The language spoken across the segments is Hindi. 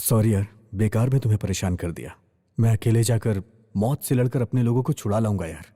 सॉरी यार, बेकार में तुम्हें परेशान कर दिया। मैं अकेले जाकर मौत से लड़कर अपने लोगों को छुड़ा लाऊंगा यार।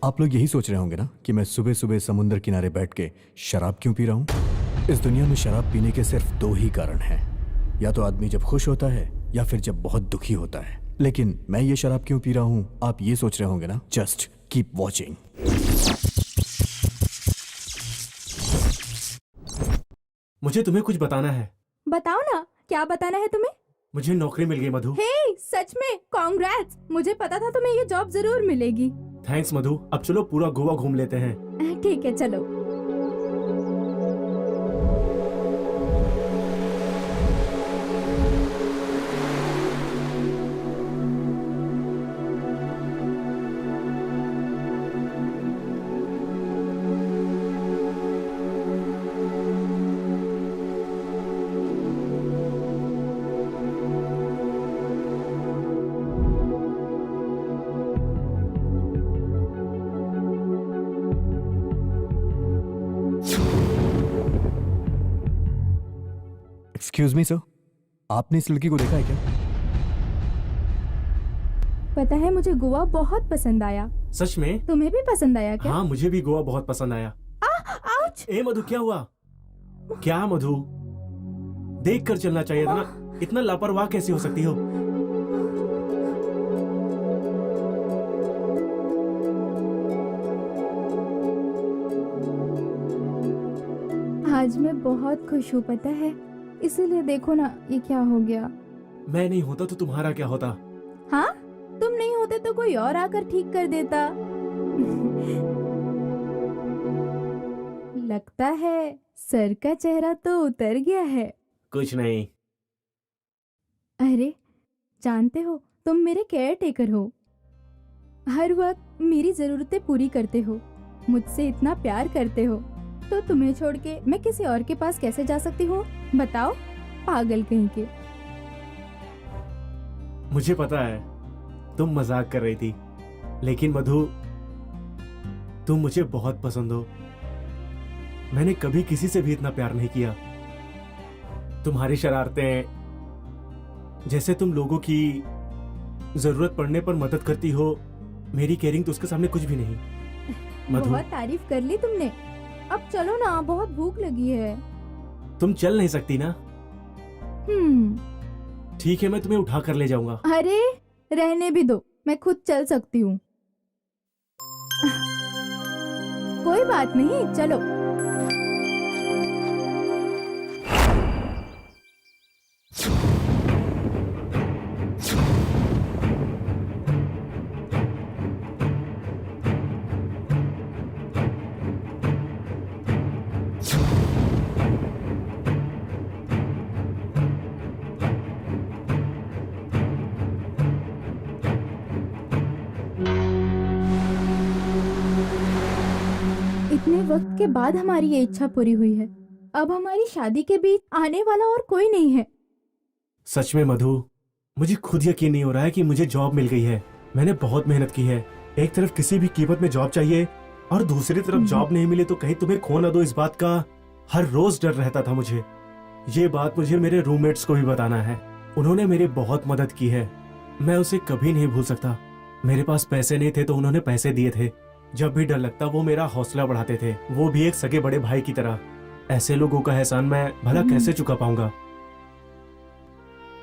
आप लोग यही सोच रहे होंगे ना कि मैं सुबह सुबह समुद्र किनारे बैठ के शराब क्यों पी रहा हूं। इस दुनिया में शराब पीने के सिर्फ दो ही कारण हैं, या तो आदमी जब खुश होता है या फिर जब बहुत दुखी होता है। लेकिन मैं ये शराब क्यों पी रहा हूं, आप ये सोच रहे होंगे ना। Just keep watching. मुझे तुम्हें कुछ बताना है। बताओ ना, क्या बताना है तुम्हें? मुझे नौकरी मिल गई मधु। हे, सच में कांग्रेट्स। मुझे पता था तुम्हें ये जॉब जरूर मिलेगी। थैंक्स मधु। अब चलो पूरा गोवा घूम लेते हैं। ठीक है, चलो। एक्सक्यूज मी सर, आपने इस लड़की को देखा है क्या? पता है, मुझे गोवा बहुत पसंद आया। सच में? तुम्हें भी पसंद आया क्या? हाँ, मुझे भी गोवा बहुत पसंद आया। आउच! ए मधु, क्या हुआ? क्या मधु? देख कर चलना चाहिए था ना। इतना लापरवाह कैसे हो सकती हो? आज मैं बहुत खुश हूँ, पता है। इसीलिए देखो ना, ये क्या हो गया। मैं नहीं होता तो तुम्हारा क्या होता? हाँ, तुम नहीं होते तो कोई और आकर ठीक कर देता। लगता है सर का चेहरा तो उतर गया है। कुछ नहीं। अरे, जानते हो, तुम मेरे केयर टेकर हो। हर वक्त मेरी जरूरतें पूरी करते हो, मुझसे इतना प्यार करते हो, तो तुम्हें छोड़ के मैं किसी और के पास कैसे जा सकती हूँ? बताओ, पागल कहीं के। मुझे पता है तुम मजाक कर रही थी, लेकिन मधु, तुम मुझे बहुत पसंद हो। मैंने कभी किसी से भी इतना प्यार नहीं किया। तुम्हारी शरारतें, जैसे तुम लोगों की जरूरत पड़ने पर मदद करती हो, मेरी केयरिंग तो उसके सामने कुछ भी नहीं। मधु, बहुत तारीफ कर ली तुमने। अब चलो ना, बहुत भूख लगी है। तुम चल नहीं सकती ना? ठीक है, मैं तुम्हें उठा कर ले जाऊंगा। अरे, रहने भी दो, मैं खुद चल सकती हूँ। कोई बात नहीं, चलो। इतने वक्त के बाद हमारी ये इच्छा पूरी हुई है। अब हमारी शादी के बीच आने वाला और कोई नहीं है। सच में मधु, मुझे खुद यकीन नहीं हो रहा है कि मुझे जॉब मिल गई है। मैंने बहुत मेहनत की है। एक तरफ किसी भी कीमत में जॉब चाहिए और दूसरी तरफ जॉब नहीं मिले तो कहीं तुम्हें खो ना दो, इस बात का हर रोज डर रहता था मुझे। ये बात मुझे मेरे रूममेट्स को भी बताना है। उन्होंने मेरी बहुत मदद की है, मैं उसे कभी नहीं भूल सकता। मेरे पास पैसे नहीं थे तो उन्होंने पैसे दिए थे। जब भी डर लगता वो मेरा हौसला बढ़ाते थे, वो भी एक सगे बड़े भाई की तरह। ऐसे लोगों का एहसान मैं भला कैसे चुका पाऊंगा।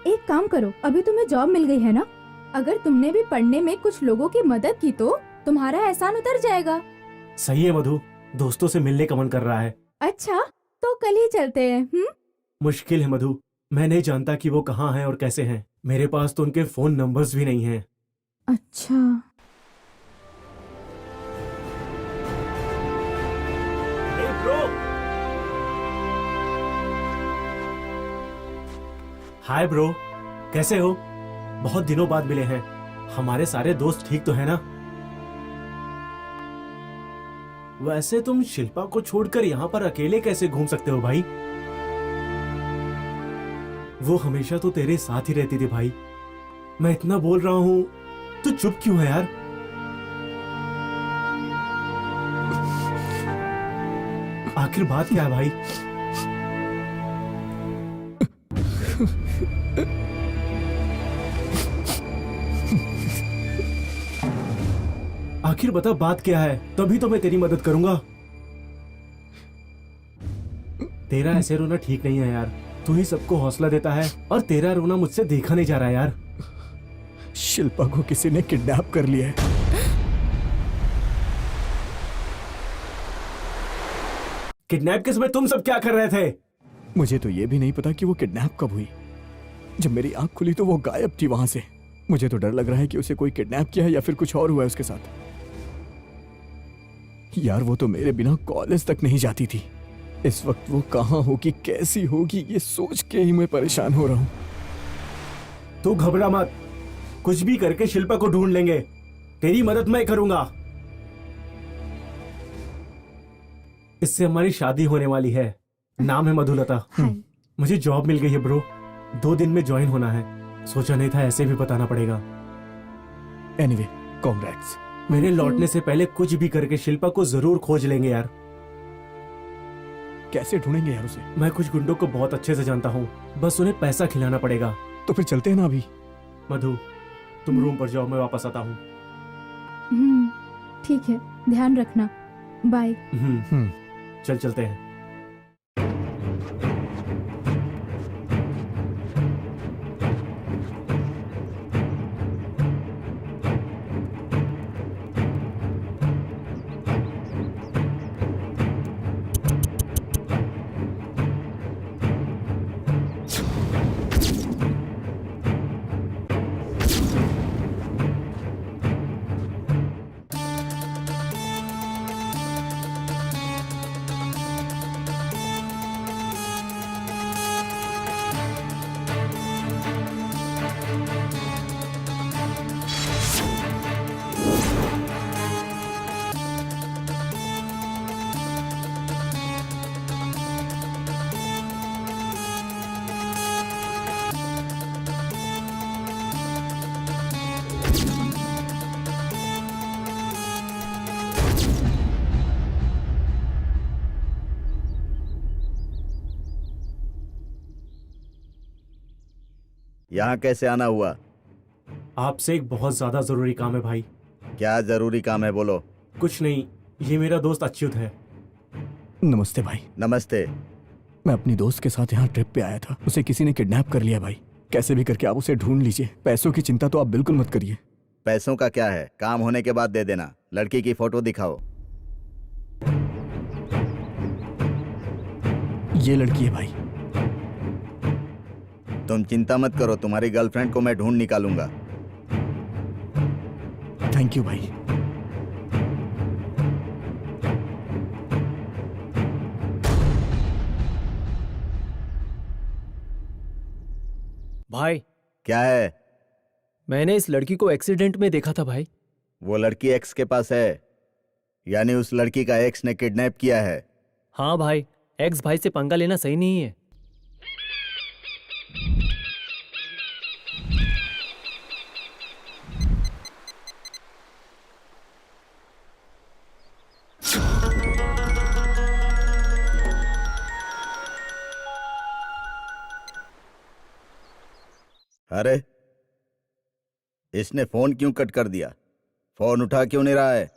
एक काम करो, अभी तुम्हें जॉब मिल गई है ना, अगर तुमने भी पढ़ने में कुछ लोगों की मदद की तो तुम्हारा एहसान उतर जाएगा। सही है मधु, दोस्तों से मिलने का मन कर रहा है। अच्छा, तो कल ही चलते हैं। मुश्किल है मधु, मैं नहीं जानता कि वो कहाँ हैं और कैसे हैं। मेरे पास तो उनके फोन नंबर्स भी नहीं हैं। अच्छा, हाय ब्रो, कैसे हो? बहुत दिनों बाद मिले हैं। हमारे सारे दोस्त ठीक तो है ना? वैसे तुम शिल्पा को छोड़कर यहाँ पर अकेले कैसे घूम सकते हो भाई? वो हमेशा तो तेरे साथ ही रहती थी भाई। मैं इतना बोल रहा हूँ, तू चुप क्यों है यार? आखिर बात क्या है भाई? आखिर बता बात क्या है, तभी तो मैं तेरी मदद करूंगा। तेरा ऐसे रोना ठीक नहीं है यार। तू ही सबको हौसला देता है और तेरा रोना मुझसे देखा नहीं जा रहा यार। शिल्पा को किसी ने किडनैप कर लिया है। किडनैप के समय तुम सब क्या कर रहे थे? मुझे तो ये भी नहीं पता कि वो किडनैप कब हुई। जब मेरी आंख खुली तो वो गायब थी वहां से। मुझे तो डर लग रहा है कि उसे कोई किडनैप किया है या फिर कुछ और हुआ है उसके साथ। यार वो तो मेरे बिना कॉलेज तक नहीं जाती थी। इस वक्त वो कहाँ होगी, कैसी होगी, ये सोच के ही मैं परेशान हो रहा हूँ। तू घबरा मत, कुछ भी करके शिल्पा को ढूंढ लेंगे। तेरी मदद मैं करूंगा। इससे हमारी शादी होने वाली है। नाम है मधुलता। हाय। मुझे जॉब मिल गई है ब्रो, 2 दिन में ज्वाइन होना है। सोचा नहीं था ऐसे भी बताना पड़ेगा। Anyway, congrats. मेरे लौटने से पहले कुछ भी करके शिल्पा को जरूर खोज लेंगे यार। कैसे ढूंढेंगे यार उसे? मैं कुछ गुंडों को बहुत अच्छे से जानता हूँ, बस उन्हें पैसा खिलाना पड़ेगा। तो फिर चलते हैं ना अभी। मधु, तुम रूम पर जाओ, मैं वापस आता हूँ। ठीक है, ध्यान रखना। बाय। चल चलते हैं। यहाँ कैसे आना हुआ? आपसे एक बहुत ज्यादा जरूरी काम है भाई। क्या जरूरी काम है, बोलो। कुछ नहीं, ये मेरा दोस्त अच्युत है। नमस्ते भाई। नमस्ते। मैं अपनी दोस्त के साथ यहाँ ट्रिप पे आया था। उसे किसी ने किडनैप कर लिया भाई। कैसे भी करके आप उसे ढूंढ लीजिए। पैसों की चिंता तो आप बिल्कुल मत करिए। पैसों का क्या है, काम होने के बाद दे देना। लड़की की फोटो दिखाओ। ये लड़की है भाई। तुम चिंता मत करो, तुम्हारी गर्लफ्रेंड को मैं ढूंढ निकालूंगा। थैंक यू भाई। भाई, क्या है? मैंने इस लड़की को एक्सीडेंट में देखा था भाई। वो लड़की एक्स के पास है। यानी उस लड़की का एक्स ने किडनैप किया है। हाँ भाई, एक्स भाई से पंगा लेना सही नहीं है। अरे इसने फोन क्यों कट कर दिया? फोन उठा क्यों नहीं रहा है?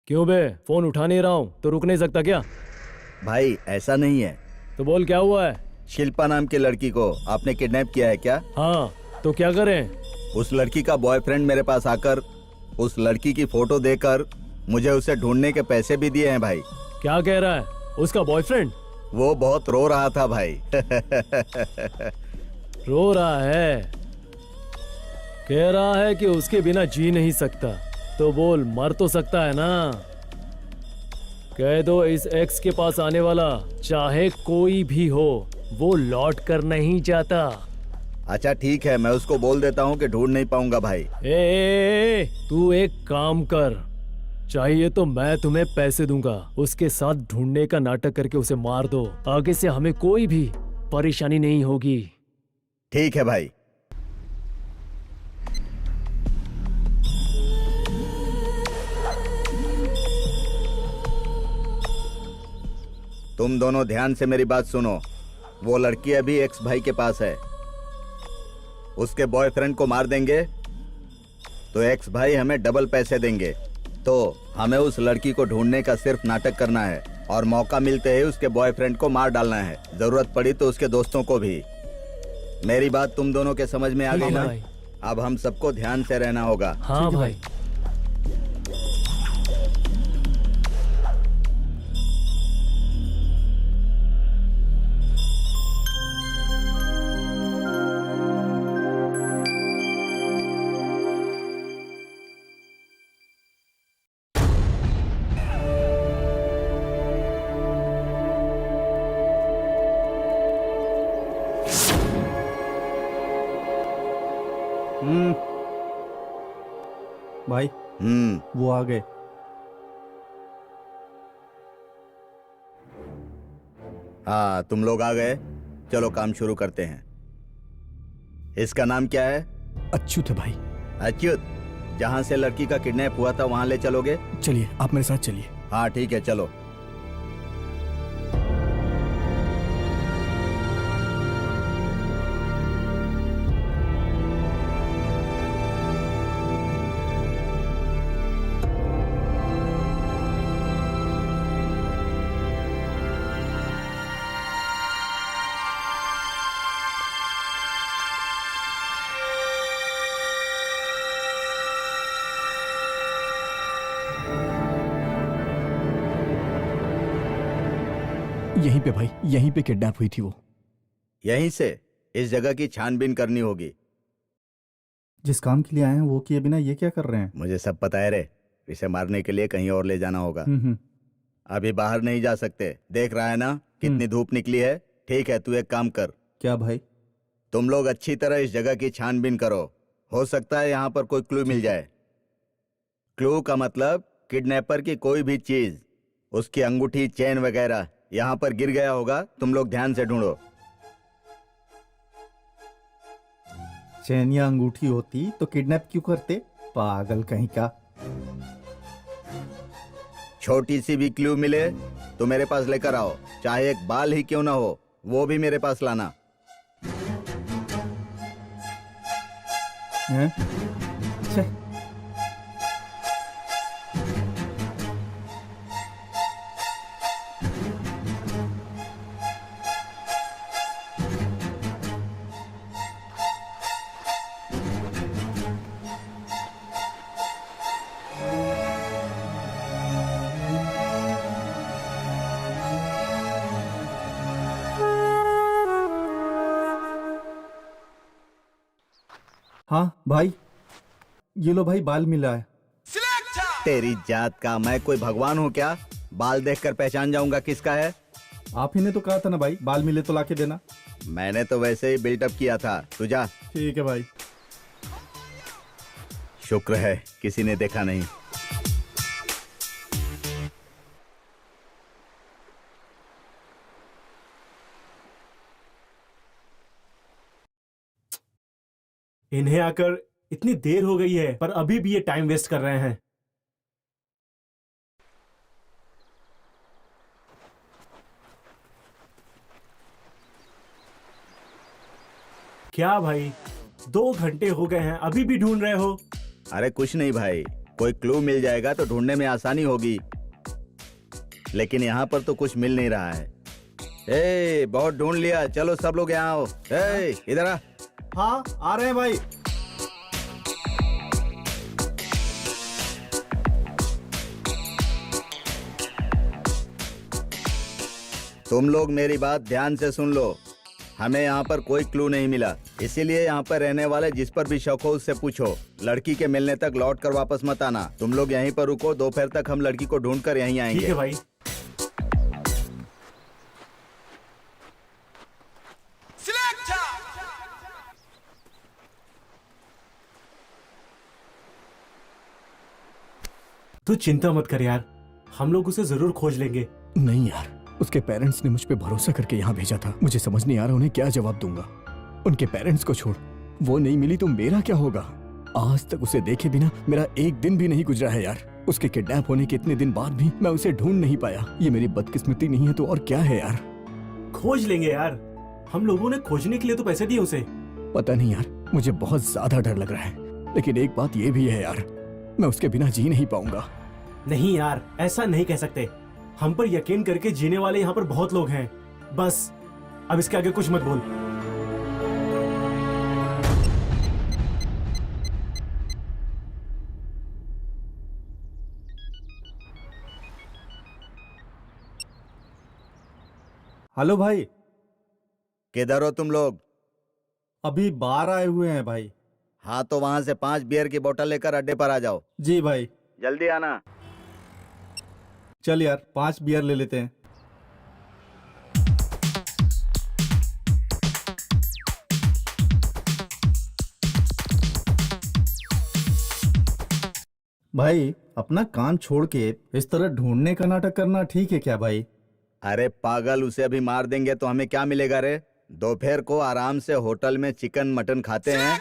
क्यों बे, फोन उठा नहीं रहा हूँ तो रुक नहीं सकता क्या? भाई ऐसा नहीं है। तो बोल क्या हुआ है? शिल्पा नाम की लड़की को आपने किडनैप किया है क्या? हाँ, तो क्या करें? उस लड़की का बॉयफ्रेंड मेरे पास आकर उस लड़की की फोटो देकर मुझे उसे ढूंढने के पैसे भी दिए हैं भाई। क्या कह रहा है? उसका बॉयफ्रेंड वो बहुत रो रहा था भाई। रो रहा है? कह रहा है कि उसके बिना जी नहीं सकता। तो बोल, मर तो सकता है ना? कह दो इस एक्स के पास आने वाला चाहे कोई भी हो, वो लौट कर नहीं जाता। अच्छा ठीक है, मैं उसको बोल देता हूँ कि ढूंढ नहीं पाऊंगा भाई। ए, तू एक काम कर, चाहिए तो मैं तुम्हें पैसे दूंगा, उसके साथ ढूंढने का नाटक करके उसे मार दो। आगे से हमें कोई भी परेशानी नहीं होगी। ठीक है भाई। तुम दोनों ध्यान से मेरी बात सुनो। वो लड़की अभी एक्स भाई के पास है। उसके बॉयफ्रेंड को मार देंगे तो एक्स भाई हमें डबल पैसे देंगे। तो हमें उस लड़की को ढूंढने का सिर्फ नाटक करना है और मौका मिलते ही उसके बॉयफ्रेंड को मार डालना है। जरूरत पड़ी तो उसके दोस्तों को भी। मेरी बात तुम दोनों के समझ में आ गई ना? भाई। अब हम सबको ध्यान से रहना होगा। हाँ भाई। भाई वो आ गए। हाँ तुम लोग आ गए, चलो काम शुरू करते हैं। इसका नाम क्या है? अच्युत है भाई। अच्युत, जहाँ से लड़की का किडनैप हुआ था वहाँ ले चलोगे? चलिए आप मेरे साथ चलिए। हाँ ठीक है चलो। यहीं पे भाई, यहीं पे किडनैप हुई थी वो। यहीं से इस जगह की छानबीन करनी होगी। जिस काम के लिए आए हैं वो किए बिना ये क्या कर रहे हैं? मुझे सब पता है रे। इसे मारने के लिए कहीं और ले जाना होगा। अभी बाहर नहीं जा सकते, देख रहा है ना कितनी धूप निकली है। ठीक है, तू एक काम कर। क्या भाई? तुम लोग अच्छी तरह इस जगह की छानबीन करो। हो सकता है यहाँ पर कोई क्लू मिल जाए। क्लू का मतलब किडनैपर की कोई भी चीज, उसकी अंगूठी, चेन वगैरह यहाँ पर गिर गया होगा। तुम लोग ध्यान से ढूंढो। चैन या अंगूठी होती तो किडनैप क्यों करते? पागल कहीं का। छोटी सी भी क्लू मिले तो मेरे पास लेकर आओ, चाहे एक बाल ही क्यों ना हो, वो भी मेरे पास लाना। हैं? छे। हाँ भाई, ये लो भाई, बाल मिला है। तेरी जात का मैं कोई भगवान हूँ क्या? बाल देखकर पहचान जाऊंगा किसका है? आप ही ने तो कहा था ना भाई, बाल मिले तो लाके देना। मैंने तो वैसे ही बिल्टअप किया था। तू जा। ठीक है भाई। शुक्र है किसी ने देखा नहीं। इन्हें आकर इतनी देर हो गई है पर अभी भी ये टाइम वेस्ट कर रहे हैं। क्या भाई, 2 घंटे हो गए हैं, अभी भी ढूंढ रहे हो? अरे कुछ नहीं भाई, कोई क्लू मिल जाएगा तो ढूंढने में आसानी होगी, लेकिन यहाँ पर तो कुछ मिल नहीं रहा है। ए, बहुत ढूंढ लिया, चलो सब लोग यहाँ आओ। ए, इधर आ। हाँ आ रहे हैं भाई। तुम लोग मेरी बात ध्यान से सुन लो। हमें यहाँ पर कोई क्लू नहीं मिला, इसीलिए यहाँ पर रहने वाले जिस पर भी शक हो उससे पूछो। लड़की के मिलने तक लौट कर वापस मत आना। तुम लोग यहीं पर रुको, दोपहर तक हम लड़की को ढूंढ कर यहीं ठीक आएंगे। है भाई। तू चिंता मत कर यार, हम लोग उसे जरूर खोज लेंगे। नहीं यार, उसके पेरेंट्स ने मुझ पे भरोसा करके यहाँ भेजा था। मुझे समझ नहीं आ रहा उन्हें क्या जवाब दूंगा। उनके पेरेंट्स को छोड़, वो नहीं मिली तो मेरा क्या होगा? आज तक उसे देखे बिना मेरा एक दिन भी नहीं गुजरा है यार। उसके किडनैप होने के इतने दिन बाद भी मैं उसे ढूंढ नहीं पाया। ये मेरी बदकिस्मती नहीं है तो और क्या है यार? खोज लेंगे यार, हम लोगों ने खोजने के लिए तो पैसे दिए उसे। पता नहीं यार, मुझे बहुत ज्यादा डर लग रहा है, लेकिन एक बात ये भी है यार, मैं उसके बिना जी नहीं पाऊंगा। नहीं यार, ऐसा नहीं कह सकते। हम पर यकीन करके जीने वाले यहाँ पर बहुत लोग हैं। बस अब इसके आगे कुछ मत बोल। हेलो भाई। किधर हो तुम लोग? अभी बाहर आए हुए हैं भाई। हाँ तो वहां से 5 बियर की बोतल लेकर अड्डे पर आ जाओ। जी भाई। जल्दी आना। चल यार 5 बियर ले लेते हैं। भाई अपना काम छोड़ के इस तरह ढूंढने का नाटक करना ठीक है क्या भाई? अरे पागल, उसे अभी मार देंगे तो हमें क्या मिलेगा रे? दोपहर को आराम से होटल में चिकन मटन खाते हैं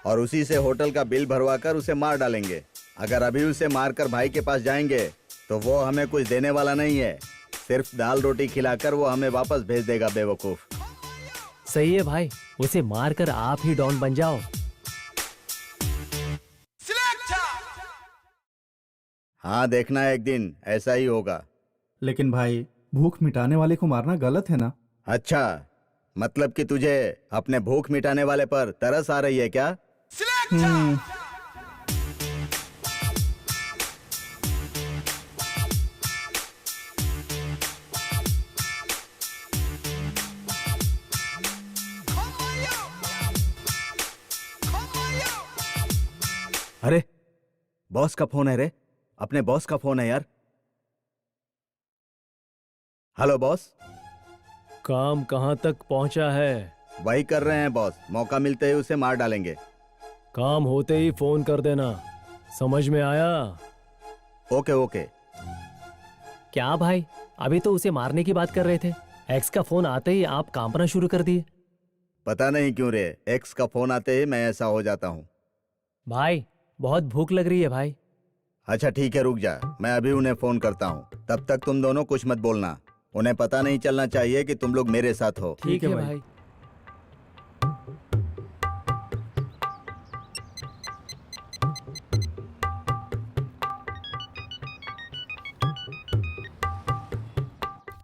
और उसी से होटल का बिल भरवा कर उसे मार डालेंगे। अगर अभी उसे मारकर भाई के पास जाएंगे तो वो हमें कुछ देने वाला नहीं है, सिर्फ दाल रोटी खिलाकर वो हमें वापस भेज देगा। बेवकूफ। सही है भाई, उसे मार कर आप ही डॉन बन जाओ। हाँ देखना एक दिन ऐसा ही होगा। लेकिन भाई भूख मिटाने वाले को मारना गलत है ना? अच्छा, मतलब कि तुझे अपने भूख मिटाने वाले पर तरस आ रही है क्या? अरे बॉस का फोन है रे, अपने बॉस का फोन है यार। Hello boss. काम कहाँ तक पहुँचा है? वही कर रहे हैं बॉस, मौका मिलते ही उसे मार डालेंगे। काम होते ही फोन कर देना, समझ में आया? Okay okay. क्या भाई, अभी तो उसे मारने की बात कर रहे थे, एक्स का फोन आते ही आप कांपना शुरू कर दिए। पता नहीं क्यों रे, एक्स का फोन आते ही मैं ऐसा हो जाता हूँ। भाई बहुत भूख लग रही है भाई। अच्छा ठीक है, रुक जा, मैं अभी उन्हें फोन करता हूँ। तब तक तुम दोनों कुछ मत बोलना, उन्हें पता नहीं चलना चाहिए कि तुम लोग मेरे साथ हो। ठीक है भाई।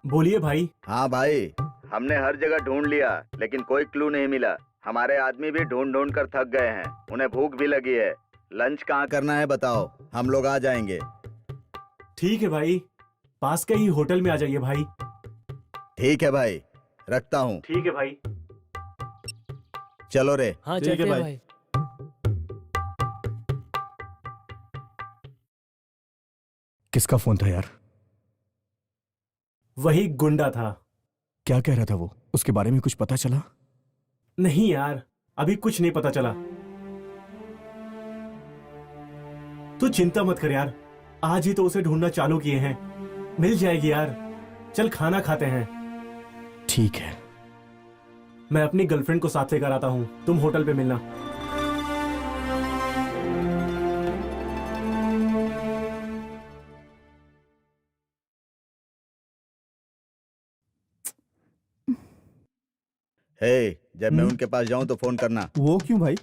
बोलिए भाई। हाँ भाई, हमने हर जगह ढूंढ लिया लेकिन कोई क्लू नहीं मिला। हमारे आदमी भी ढूंढ ढूंढ कर थक गए हैं, उन्हें भूख भी लगी है। लंच कहाँ करना है बताओ, हम लोग आ जाएंगे। ठीक है भाई, पास के ही होटल में आ जाइए भाई। ठीक है भाई, रखता हूँ। ठीक है भाई। चलो रे। हाँ ठीक है चलते हैं भाई। भाई। किसका फोन था यार? वही गुंडा था। क्या कह रहा था वो? उसके बारे में कुछ पता चला? नहीं यार, अभी कुछ नहीं पता चला। तू चिंता मत कर यार, आज ही तो उसे ढूंढना चालू किए हैं। मिल जाएगी यार। चल खाना खाते हैं। ठीक है। मैं अपनी गर्लफ्रेंड को साथ लेकर आता हूं, तुम होटल पे मिलना। हे, जब मैं उनके पास जाऊं तो फोन करना। वो क्यों भाई?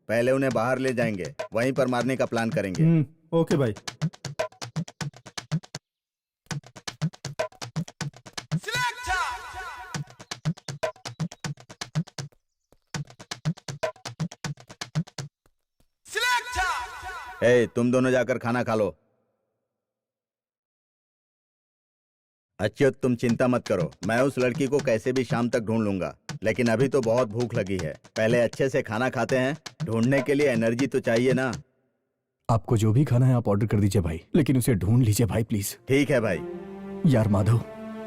पहले उन्हें बाहर ले जाएंगे, वहीं पर मारने का प्लान करेंगे। ओके भाई। हे, तुम दोनों जाकर खाना खा लो। अच्युत, तुम चिंता मत करो, मैं उस लड़की को कैसे भी शाम तक ढूंढ लूंगा। लेकिन अभी तो बहुत भूख लगी है, पहले अच्छे से खाना खाते हैं। ढूंढने के लिए एनर्जी तो चाहिए ना। आपको जो भी खाना है आप ऑर्डर कर दीजिए भाई, लेकिन उसे ढूंढ लीजिए भाई प्लीज। ठीक है भाई। यार माधव,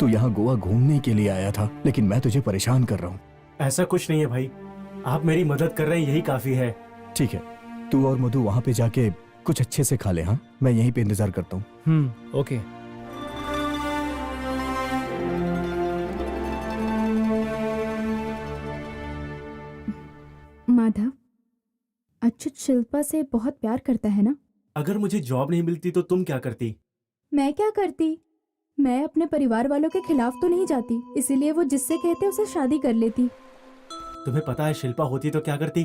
तू यहाँ गोवा घूमने के लिए आया था, लेकिन मैं तुझे परेशान कर रहा हूँ। ऐसा कुछ नहीं है भाई, आप मेरी मदद कर रहे हैं, यही काफी है। ठीक है, तू और मधु वहाँ पे जाके कुछ अच्छे से खा ले। हाँ, मैं यहीं पे इंतजार करता हूँ। ओके। माधव, अच्युत शिल्पा से बहुत प्यार करता है ना? अगर मुझे जॉब नहीं मिलती तो तुम क्या करती? मैं क्या करती? मैं अपने परिवार वालों के खिलाफ तो नहीं जाती, इसीलिए वो जिससे कहते उसे शादी कर लेती। तुम्हें पता है शिल्पा होती तो क्या करती?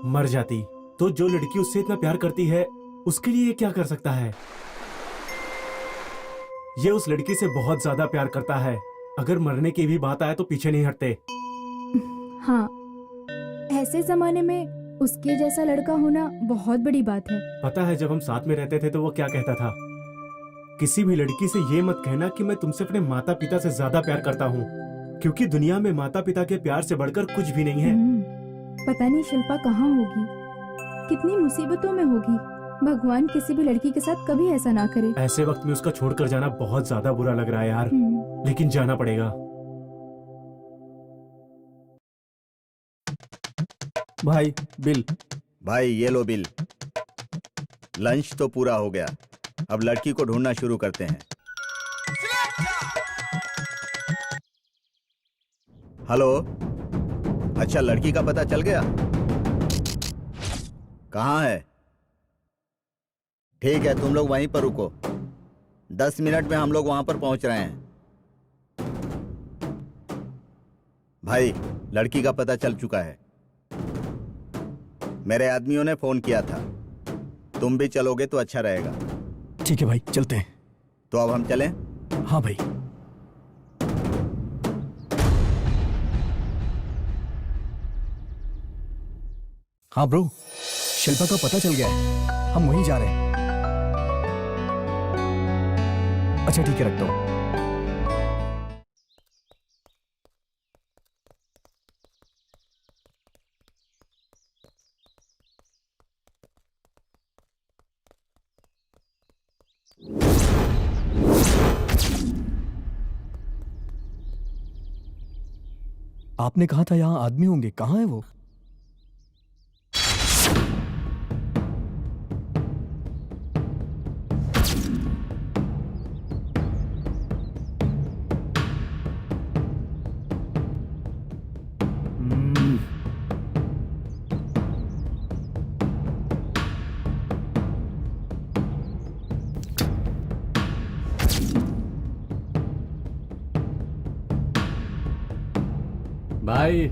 मर जाती। तो जो लड़की उससे इतना प्यार करती है, उसके लिए ये क्या कर सकता है? ये उस लड़की से बहुत ज्यादा प्यार करता है। अगर मरने की भी बात आए तो पीछे नहीं हटते। हाँ, ऐसे जमाने में उसके जैसा लड़का होना बहुत बड़ी बात है। पता है जब हम साथ में रहते थे तो वो क्या कहता था? किसी भी लड़की से ये मत कहना कि मैं तुमसे अपने माता पिता से ज्यादा प्यार करता हूँ, क्योंकि दुनिया में माता पिता के प्यार से बढ़कर कुछ भी नहीं है। पता नहीं शिल्पा कहाँ होगी, कितनी मुसीबतों में होगी। भगवान किसी भी लड़की के साथ कभी ऐसा ना करे। ऐसे वक्त में उसका छोड़कर जाना बहुत ज्यादा बुरा लग रहा है यार, लेकिन जाना पड़ेगा। भाई बिल। भाई ये लो बिल। लंच तो पूरा हो गया, अब लड़की को ढूंढना शुरू करते हैं। हेलो, अच्छा लड़की का पता चल गया? कहाँ है? ठीक है, तुम लोग वहीं पर रुको, 10 मिनट में हम लोग वहां पर पहुंच रहे हैं। भाई, लड़की का पता चल चुका है, मेरे आदमियों ने फोन किया था। तुम भी चलोगे तो अच्छा रहेगा। ठीक है भाई, चलते हैं। तो अब हम चलें? हाँ भाई। हाँ ब्रो, शिल्पा का पता चल गया है, हम वहीं जा रहे हैं। अच्छा ठीक है, रखता हूँ। आपने कहा था यहाँ आदमी होंगे, कहाँ है वो? भाई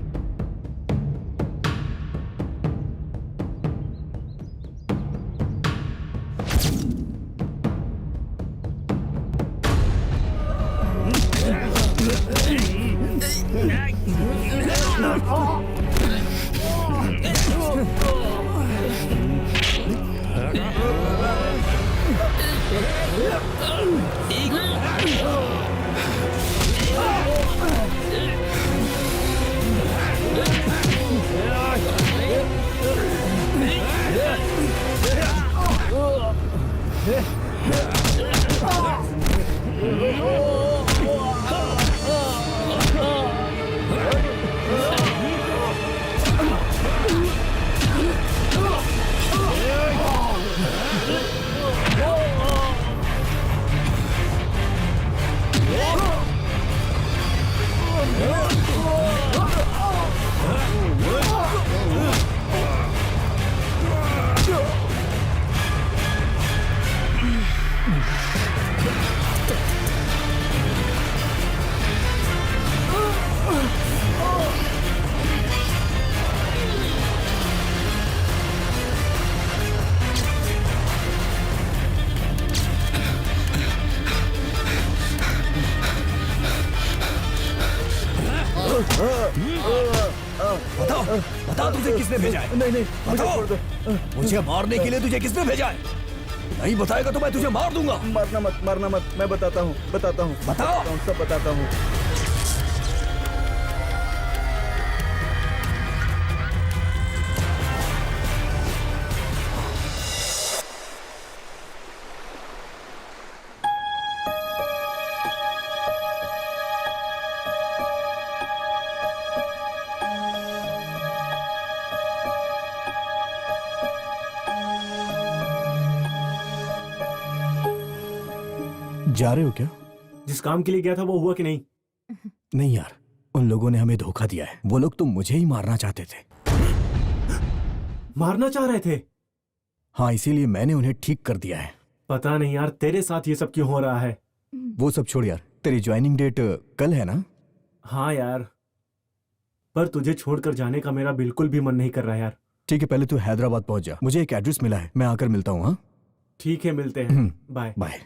बताओ बताओ तुझे किसने भेजा है? नहीं नहीं मुझे बताओ। छोड़ दो। मुझे मारने के लिए तुझे किसने भेजा है? नहीं बताएगा तो मैं तुझे मार दूंगा। मारना मत, मैं बताता हूँ बताओ। सब बताता हूँ। जा रहे हो क्या? जिस काम के लिए गया था वो हुआ कि नहीं? नहीं यार, उन लोगों ने हमें धोखा दिया है। वो लोग तो मुझे ही मारना चाहते थे। मारना चाह रहे थे? हाँ, इसीलिए मैंने उन्हें ठीक कर दिया है। पता नहीं यार, तेरे साथ ये सब क्यों हो रहा है? वो सब छोड़ यार, तेरी ज्वाइनिंग डेट कल है ना? हाँ यार, पर तुझे छोड़कर जाने का मेरा बिल्कुल भी मन नहीं कर रहा यार। ठीक है, पहले तू हैदराबाद पहुंच जा। मुझे एक एड्रेस मिला है, मैं आकर मिलता हूँ। हाँ, ठीक है, मिलते हैं। बाय। बाय।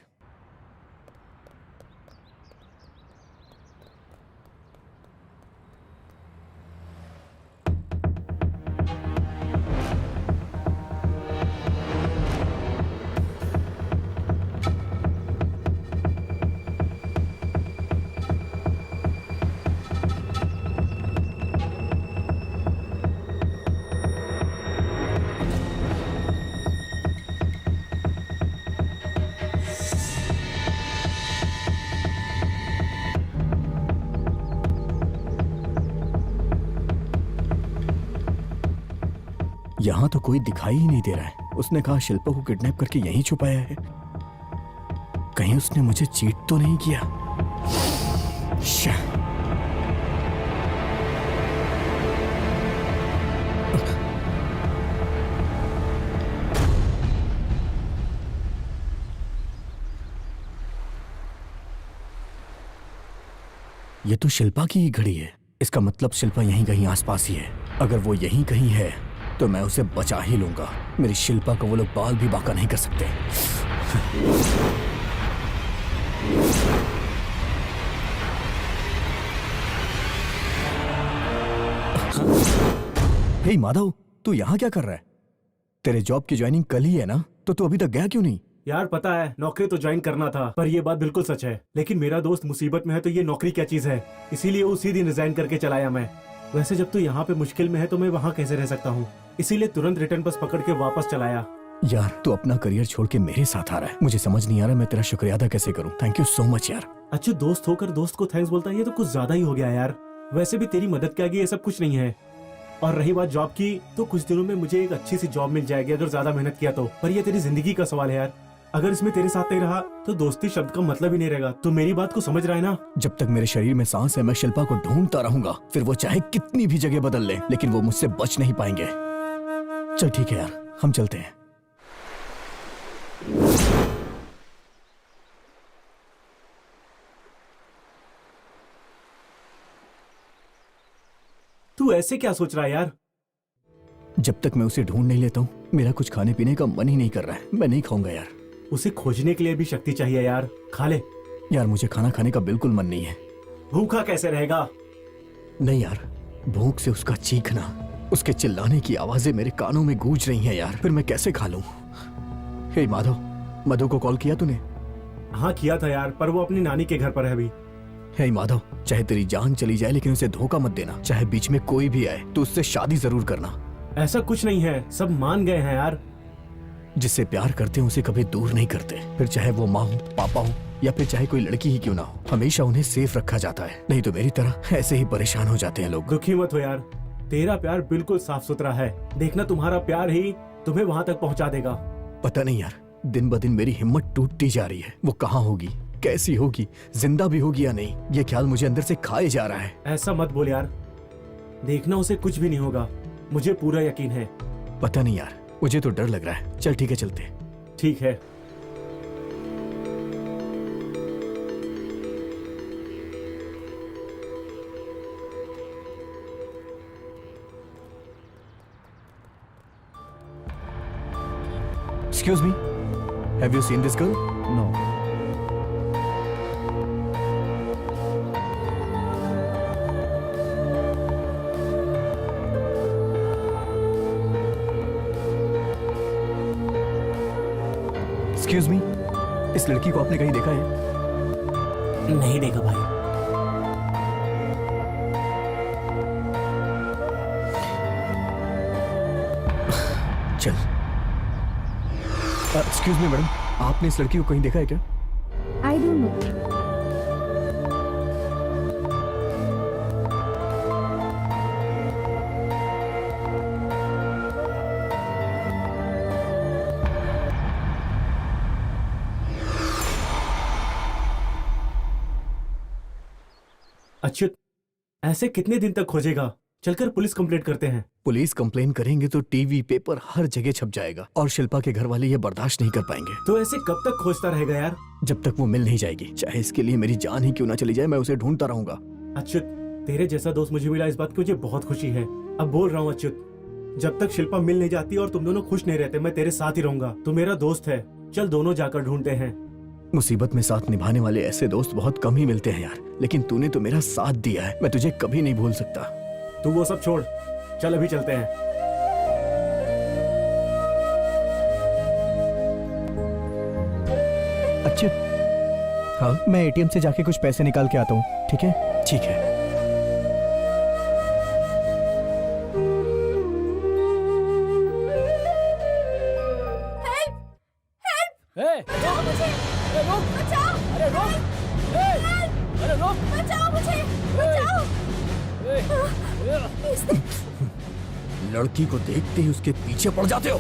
यहाँ तो कोई दिखाई ही नहीं दे रहा है। उसने कहा शिल्पा को किडनैप करके यहीं छुपाया है। कहीं उसने मुझे चीट तो नहीं किया? श्या। ये तो शिल्पा की ही घड़ी है। इसका मतलब शिल्पा यहीं कहीं आसपास ही है। अगर वो यहीं कहीं है तो मैं उसे बचा ही लूंगा। मेरी शिल्पा को वो लोग बाल भी बाका नहीं कर सकते। हे माधव, तू यहाँ क्या कर रहा है? तेरे जॉब की ज्वाइनिंग कल ही है ना, तो तू अभी तक गया क्यों नहीं? यार पता है, नौकरी तो ज्वाइन करना था, पर ये बात बिल्कुल सच है। लेकिन मेरा दोस्त मुसीबत में है तो ये नौकरी क्या चीज है, इसीलिए उसी दिन रिजाइन करके चलाया मैं। वैसे जब तू यहाँ पे मुश्किल में है तो मैं वहाँ कैसे रह सकता हूँ, इसीलिए तुरंत रिटर्न बस पकड़ के वापस चलाया। यार तू अपना करियर छोड़ के मेरे साथ आ रहा है। मुझे समझ नहीं आ रहा मैं तेरा शुक्रिया अदा कैसे करूं। थैंक यू सो मच यार। अच्छा, दोस्त होकर दोस्त को थैंक्स बोलता है, ये तो कुछ ज्यादा ही हो गया यार। वैसे भी तेरी मदद के आगे ये सब कुछ नहीं है। और रही बात जॉब की, तो कुछ दिनों में मुझे एक अच्छी सी जॉब मिल जाएगी अगर ज्यादा मेहनत किया तो। पर ये तेरी जिंदगी का सवाल है यार। अगर इसमें तेरे साथ नहीं रहा तो दोस्ती शब्द का मतलब ही नहीं रहेगा। तो मेरी बात को समझ रहा है ना? जब तक मेरे शरीर में सांस है मैं शिल्पा को ढूंढता रहूंगा। फिर वो चाहे कितनी भी जगह बदल ले, लेकिन वो मुझसे बच नहीं पाएंगे। चल ठीक है यार, हम चलते हैं। तू ऐसे क्या सोच रहा है यार? जब तक मैं उसे ढूंढ नहीं लेता हूँ मेरा कुछ खाने पीने का मन ही नहीं कर रहा है। मैं नहीं खाऊंगा यार। उसे खोजने के लिए भी शक्ति चाहिए यार, खा ले। यार मुझे खाना खाने का बिल्कुल मन नहीं है। भूखा कैसे रहेगा? नहीं यार, भूख से उसका चीखना, उसके चिल्लाने की आवाजें मेरे कानों में गूंज रही हैं यार। फिर मैं कैसे खा लूं? हे माधव, मधु को कॉल किया तूने? हाँ किया था यार, पर वो अपनी नानी के घर पर है अभी। हे माधव, चाहे तेरी जान चली जाए लेकिन उसे धोखा मत देना। चाहे बीच में कोई भी आए तो उससे शादी जरूर करना। ऐसा कुछ नहीं है, सब मान गए हैं यार। जिससे प्यार करते हैं उसे कभी दूर नहीं करते। फिर चाहे वो माँ हो, पापा हो या फिर चाहे कोई लड़की ही क्यों ना हो, हमेशा उन्हें सेफ रखा जाता है। नहीं तो मेरी तरह ऐसे ही परेशान हो जाते हैं लोग। दुखी मत हो यार, तेरा प्यार बिल्कुल साफ सुथरा है। देखना, तुम्हारा प्यार ही तुम्हें वहाँ तक पहुँचा देगा। पता नहीं यार, दिन ब दिन मेरी हिम्मत टूटती जा रही है। वो कहाँ होगी, कैसी होगी, जिंदा भी होगी या नहीं, ये ख्याल मुझे अंदर से खाए जा रहा है। ऐसा मत बोल यार, देखना उसे कुछ भी नहीं होगा, मुझे पूरा यकीन है। पता नहीं यार, मुझे तो डर लग रहा है। चल ठीक है, चलते। ठीक है। Excuse me, have you seen this girl? No. Excuse me, इस लड़की को आपने कहीं देखा है? नहीं देखा भाई। चल। एक्सक्यूज मी मैडम, आपने इस लड़की को कहीं देखा है क्या? I don't know. अच्युत, ऐसे कितने दिन तक खोजेगा? चलकर पुलिस कंप्लेंट करते हैं। पुलिस कंप्लेन करेंगे तो टीवी पेपर हर जगह छप जाएगा और शिल्पा के घर वाले ये बर्दाश्त नहीं कर पाएंगे। तो ऐसे कब तक खोजता रहेगा यार? जब तक वो मिल नहीं जाएगी, चाहे इसके लिए मेरी जान ही क्यों ना चली जाए, मैं उसे ढूंढता रहूंगा। अच्युत, तेरे जैसा दोस्त मुझे मिला, इस बात की मुझे बहुत खुशी है। अब बोल रहा हूँ अच्युत, जब तक शिल्पा मिल नहीं जाती और तुम दोनों खुश नहीं रहते, मैं तेरे साथ ही रहूंगा। तू मेरा दोस्त है, चल दोनों जाकर ढूंढते हैं। मुसीबत में साथ निभाने वाले ऐसे दोस्त बहुत कम ही मिलते हैं यार, लेकिन तूने तो मेरा साथ दिया है, मैं तुझे कभी नहीं भूल सकता। तू वो सब छोड़, चल अभी चलते हैं। अच्छा, हाँ, मैं एटीएम से जाके कुछ पैसे निकाल के आता हूँ, ठीक है? ठीक है। लड़की को देखते ही उसके पीछे पड़ जाते हो।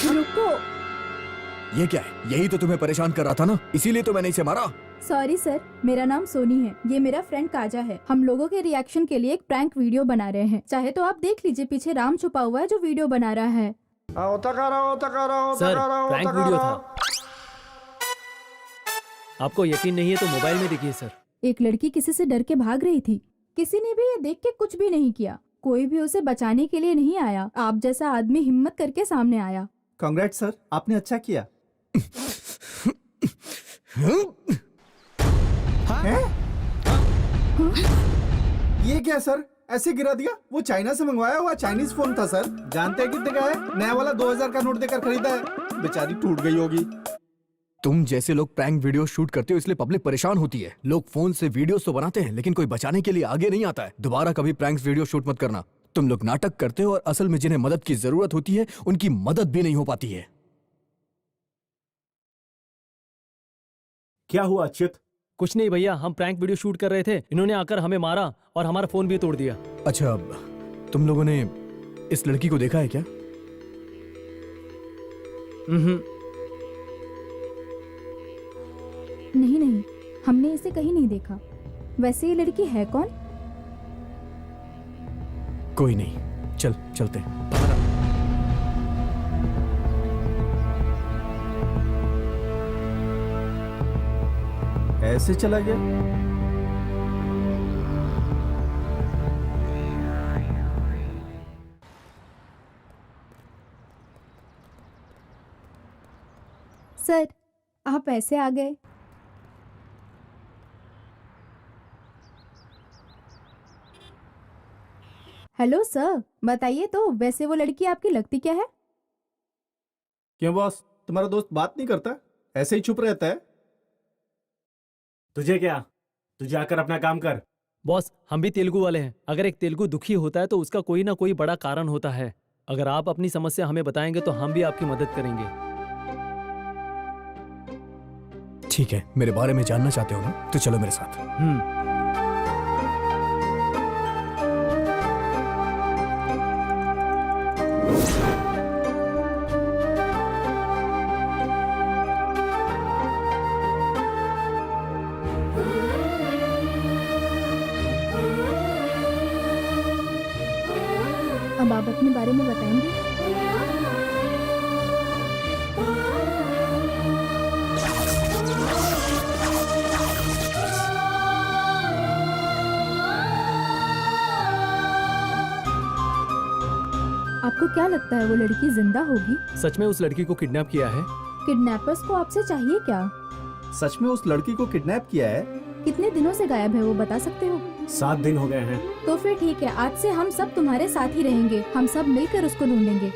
रुको। ये क्या है? यही तो तुम्हें परेशान कर रहा था ना, इसीलिए तो मैंने इसे मारा। सॉरी सर, मेरा नाम सोनी है, ये मेरा फ्रेंड काजा है। हम लोगों के रिएक्शन के लिए एक प्रैंक वीडियो बना रहे हैं, चाहे तो आप देख लीजिए, पीछे राम छुपा हुआ है जो वीडियो बना रहा है। सर, प्रैंक वीडियो था। आपको यकीन नहीं है तो मोबाइल में देखिए सर। एक लड़की किसी से डर के भाग रही थी, किसी ने भी ये देख के कुछ भी नहीं किया, कोई भी उसे बचाने के लिए नहीं आया। आप जैसा आदमी हिम्मत करके सामने आया। कांग्रेस सर, आपने अच्छा किया। हैं? ये क्या सर, ऐसे गिरा दिया? वो चाइना से मंगवाया हुआ चाइनीज फोन था सर। जानते हैं कितने का है? नया वाला 2000 का नोट देकर खरीदा है। बेचारी टूट गई होगी। तुम जैसे लोग प्रैंक वीडियो शूट करते हो इसलिए पब्लिक परेशान होती है। लोग फोन से वीडियोस तो बनाते हैं लेकिन कोई बचाने के लिए आगे नहीं आता है। दोबारा कभी प्रैंक वीडियो शूट मत करना। तुम लोग नाटक करते हो और असल में जिन्हें मदद की जरूरत होती है उनकी मदद भी नहीं हो पाती है। क्या हुआ अच्युत? कुछ नहीं भैया, हम प्रैंक वीडियो शूट कर रहे थे, इन्होंने आकर हमें मारा और हमारा फोन भी तोड़ दिया। अच्छा, अब तुम लोगों ने इस लड़की को देखा है क्या? नहीं, हमने इसे कहीं नहीं देखा। वैसे ये लड़की है कौन? कोई नहीं, चल चलते हैं। ऐसे चला गया? सर, आप ऐसे आ गए। हेलो सर, बताइए तो वैसे वो लड़की आपकी लगती क्या है? क्यों बॉस, तुम्हारा दोस्त बात नहीं करता? ऐसे ही चुप रहता है? तुझे क्या, तू जाकर अपना काम कर। बॉस, हम भी तेलुगु वाले हैं। अगर एक तेलुगु दुखी होता है तो उसका कोई ना कोई बड़ा कारण होता है। अगर आप अपनी समस्या हमें बताएंगे तो हम भी आपकी मदद करेंगे। ठीक है, मेरे बारे में जानना चाहते हो ना, तो चलो मेरे साथ। अब आप अपने बारे में बताएंगे? आपको क्या लगता है वो लड़की जिंदा होगी? सच में उस लड़की को किडनैप किया है? किडनैपर्स को आपसे चाहिए क्या? सच में उस लड़की को किडनैप किया है? कितने दिनों से गायब है वो बता सकते हो? 7 दिन हो गए हैं। तो फिर ठीक है, आज से हम सब तुम्हारे साथ ही रहेंगे। हम सब मिलकर उसको ढूंढेंगे।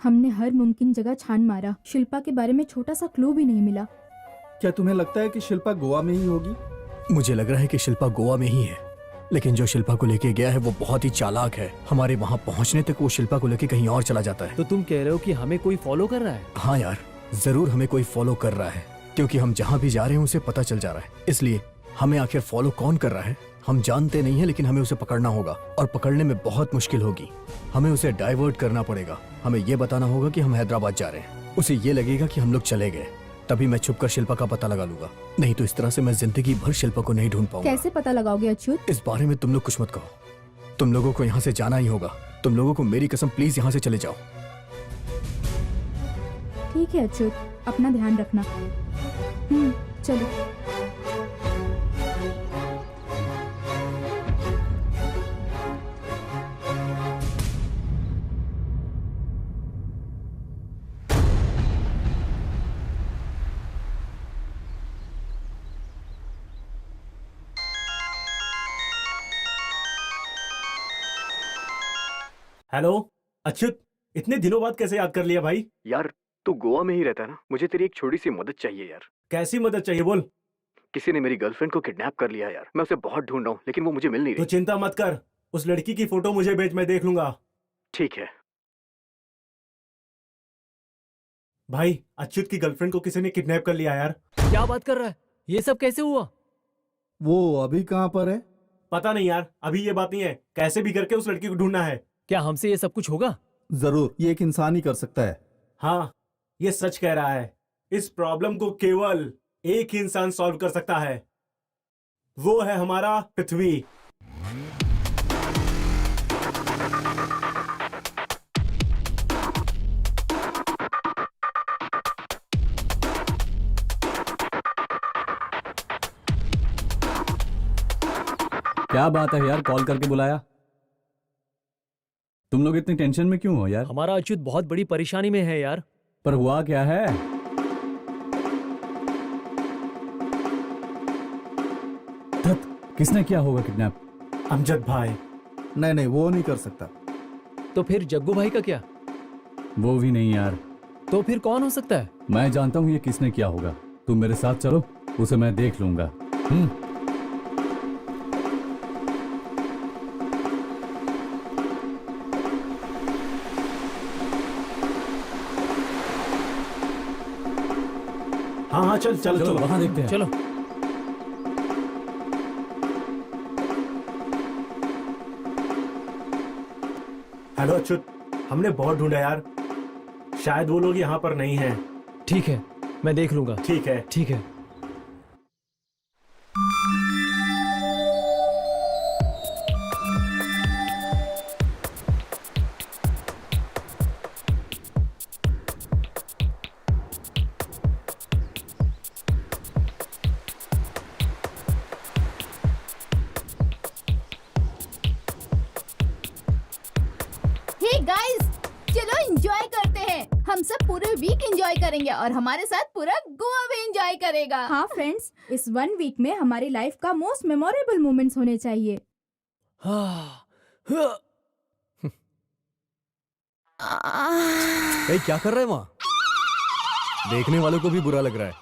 हमने हर मुमकिन जगह छान मारा, शिल्पा के बारे में छोटा सा क्लू भी नहीं मिला। क्या तुम्हें लगता है कि शिल्पा गोवा में ही होगी? मुझे लग रहा है कि शिल्पा गोवा में ही है, लेकिन जो शिल्पा को लेके गया है वो बहुत ही चालाक है। हमारे वहाँ पहुँचने तक वो शिल्पा को लेके कहीं और चला जाता है। तो तुम कह रहे हो कि हमें कोई फॉलो कर रहा है? हाँ यार, जरूर हमें कोई फॉलो कर रहा है, क्योंकि हम जहाँ भी जा रहे हैं उसे पता चल जा रहा है। इसलिए हमें आखिर फॉलो कौन कर रहा है हम जानते नहीं है, लेकिन हमें उसे पकड़ना होगा और पकड़ने में बहुत मुश्किल होगी। हमें उसे डाइवर्ट करना पड़ेगा। हमें ये बताना होगा कि हम हैदराबाद जा रहे हैं। उसे ये लगेगा कि हम लोग चले गए, तभी मैं छुपकर शिल्पा का पता लगा लूंगा। नहीं तो इस तरह से मैं जिंदगी भर शिल्पा को नहीं ढूंढ पाऊंगा। कैसे पता लगाओगे अच्युत? इस बारे में तुम लोग कुछ मत कहो। तुम लोगों को यहाँ से जाना ही होगा। तुम लोगों को मेरी कसम, प्लीज यहाँ से चले जाओ। ठीक है अच्युत, अपना ध्यान रखना। चलो। हेलो अच्युत, इतने दिनों बाद कैसे याद कर लिया भाई? यार तू गोवा में ही रहता है ना, मुझे तेरी एक छोटी सी मदद चाहिए यार। कैसी मदद चाहिए बोल। किसी ने मेरी गर्लफ्रेंड को किडनैप कर लिया यार। मैं उसे बहुत ढूंढ रहा हूँ, लेकिन वो मुझे मिल नहीं तो रही। चिंता मत कर, उस लड़की की फोटो मुझे भेज, मैं देख लूंगा। ठीक है। भाई अच्युत की गर्लफ्रेंड को किसी ने किडनैप कर लिया यार। क्या बात कर रहा है? ये सब कैसे हुआ? वो अभी कहाँ पर है? पता नहीं यार, अभी ये बात नहीं है। कैसे भी करके उस लड़की को ढूंढना है। क्या हमसे ये सब कुछ होगा? जरूर, ये एक इंसान ही कर सकता है। हाँ, ये सच कह रहा है। इस प्रॉब्लम को केवल एक ही इंसान सॉल्व कर सकता है, वो है हमारा पृथ्वी। क्या बात है यार, कॉल करके बुलाया? तुम लोग इतनी टेंशन में क्यों हो यार? हमारा अच्युत बहुत बड़ी परेशानी में है यार। पर हुआ क्या है? धत, किसने किया होगा किडनैप? अमजद भाई। नहीं नहीं, वो नहीं कर सकता। तो फिर जग्गू भाई का क्या? वो भी नहीं यार। तो फिर कौन हो सकता है? मैं जानता हूँ ये किसने किया होगा। तुम मेरे साथ चलो, उसे मैं देख लूंगा। हाँ हाँ, चल चल चलो चलो। वहां देखते हैं। चलो। हेलो अच्युत, हमने बहुत ढूंढा यार, शायद वो लोग यहाँ पर नहीं हैं। ठीक है, मैं देख लूंगा। ठीक है। ठीक है। हे गाइस, चलो एंजॉय करते हैं। हम सब पूरे वीक एंजॉय करेंगे और हमारे साथ पूरा गोवा भी एंजॉय करेगा। हाँ फ्रेंड्स, इस 1 वीक में हमारी लाइफ का मोस्ट मेमोरेबल मोमेंट्स होने चाहिए। ए, क्या कर रहा है वहाँ? देखने वालों को भी बुरा लग रहा है।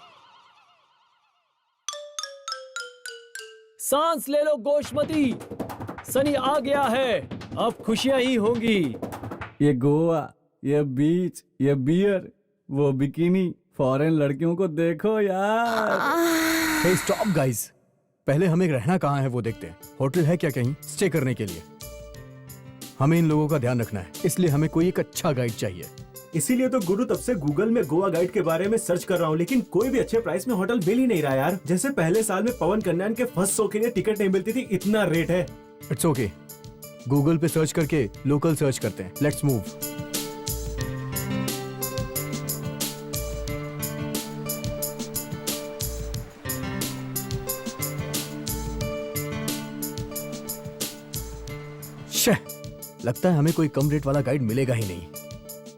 सांस ले लो गोशमती, सनी आ गया है। अब खुशियां ही होंगी। ये गोवा, ये बीच, ये बियर, वो बिकिनी, फॉरेन लड़कियों को देखो यार। हे स्टॉप गाइस, पहले हमें रहना कहाँ है वो देखते हैं। होटल है क्या कहीं स्टे करने के लिए? हमें इन लोगों का ध्यान रखना है, इसलिए हमें कोई एक अच्छा गाइड चाहिए। इसीलिए तो गुरु तब से गूगल में गोवा गाइड के बारे में सर्च कर रहा हूँ, लेकिन कोई भी अच्छे प्राइस में होटल मिल ही नहीं रहा यार। जैसे पहले साल में पवन कल्याण के फर्स्ट शो के लिए टिकट नहीं मिलती थी, इतना रेट है। इट्स ओके, गूगल पे सर्च करके लोकल सर्च करते हैं। Let's move. लगता है हमें कोई कम रेट वाला गाइड मिलेगा ही नहीं।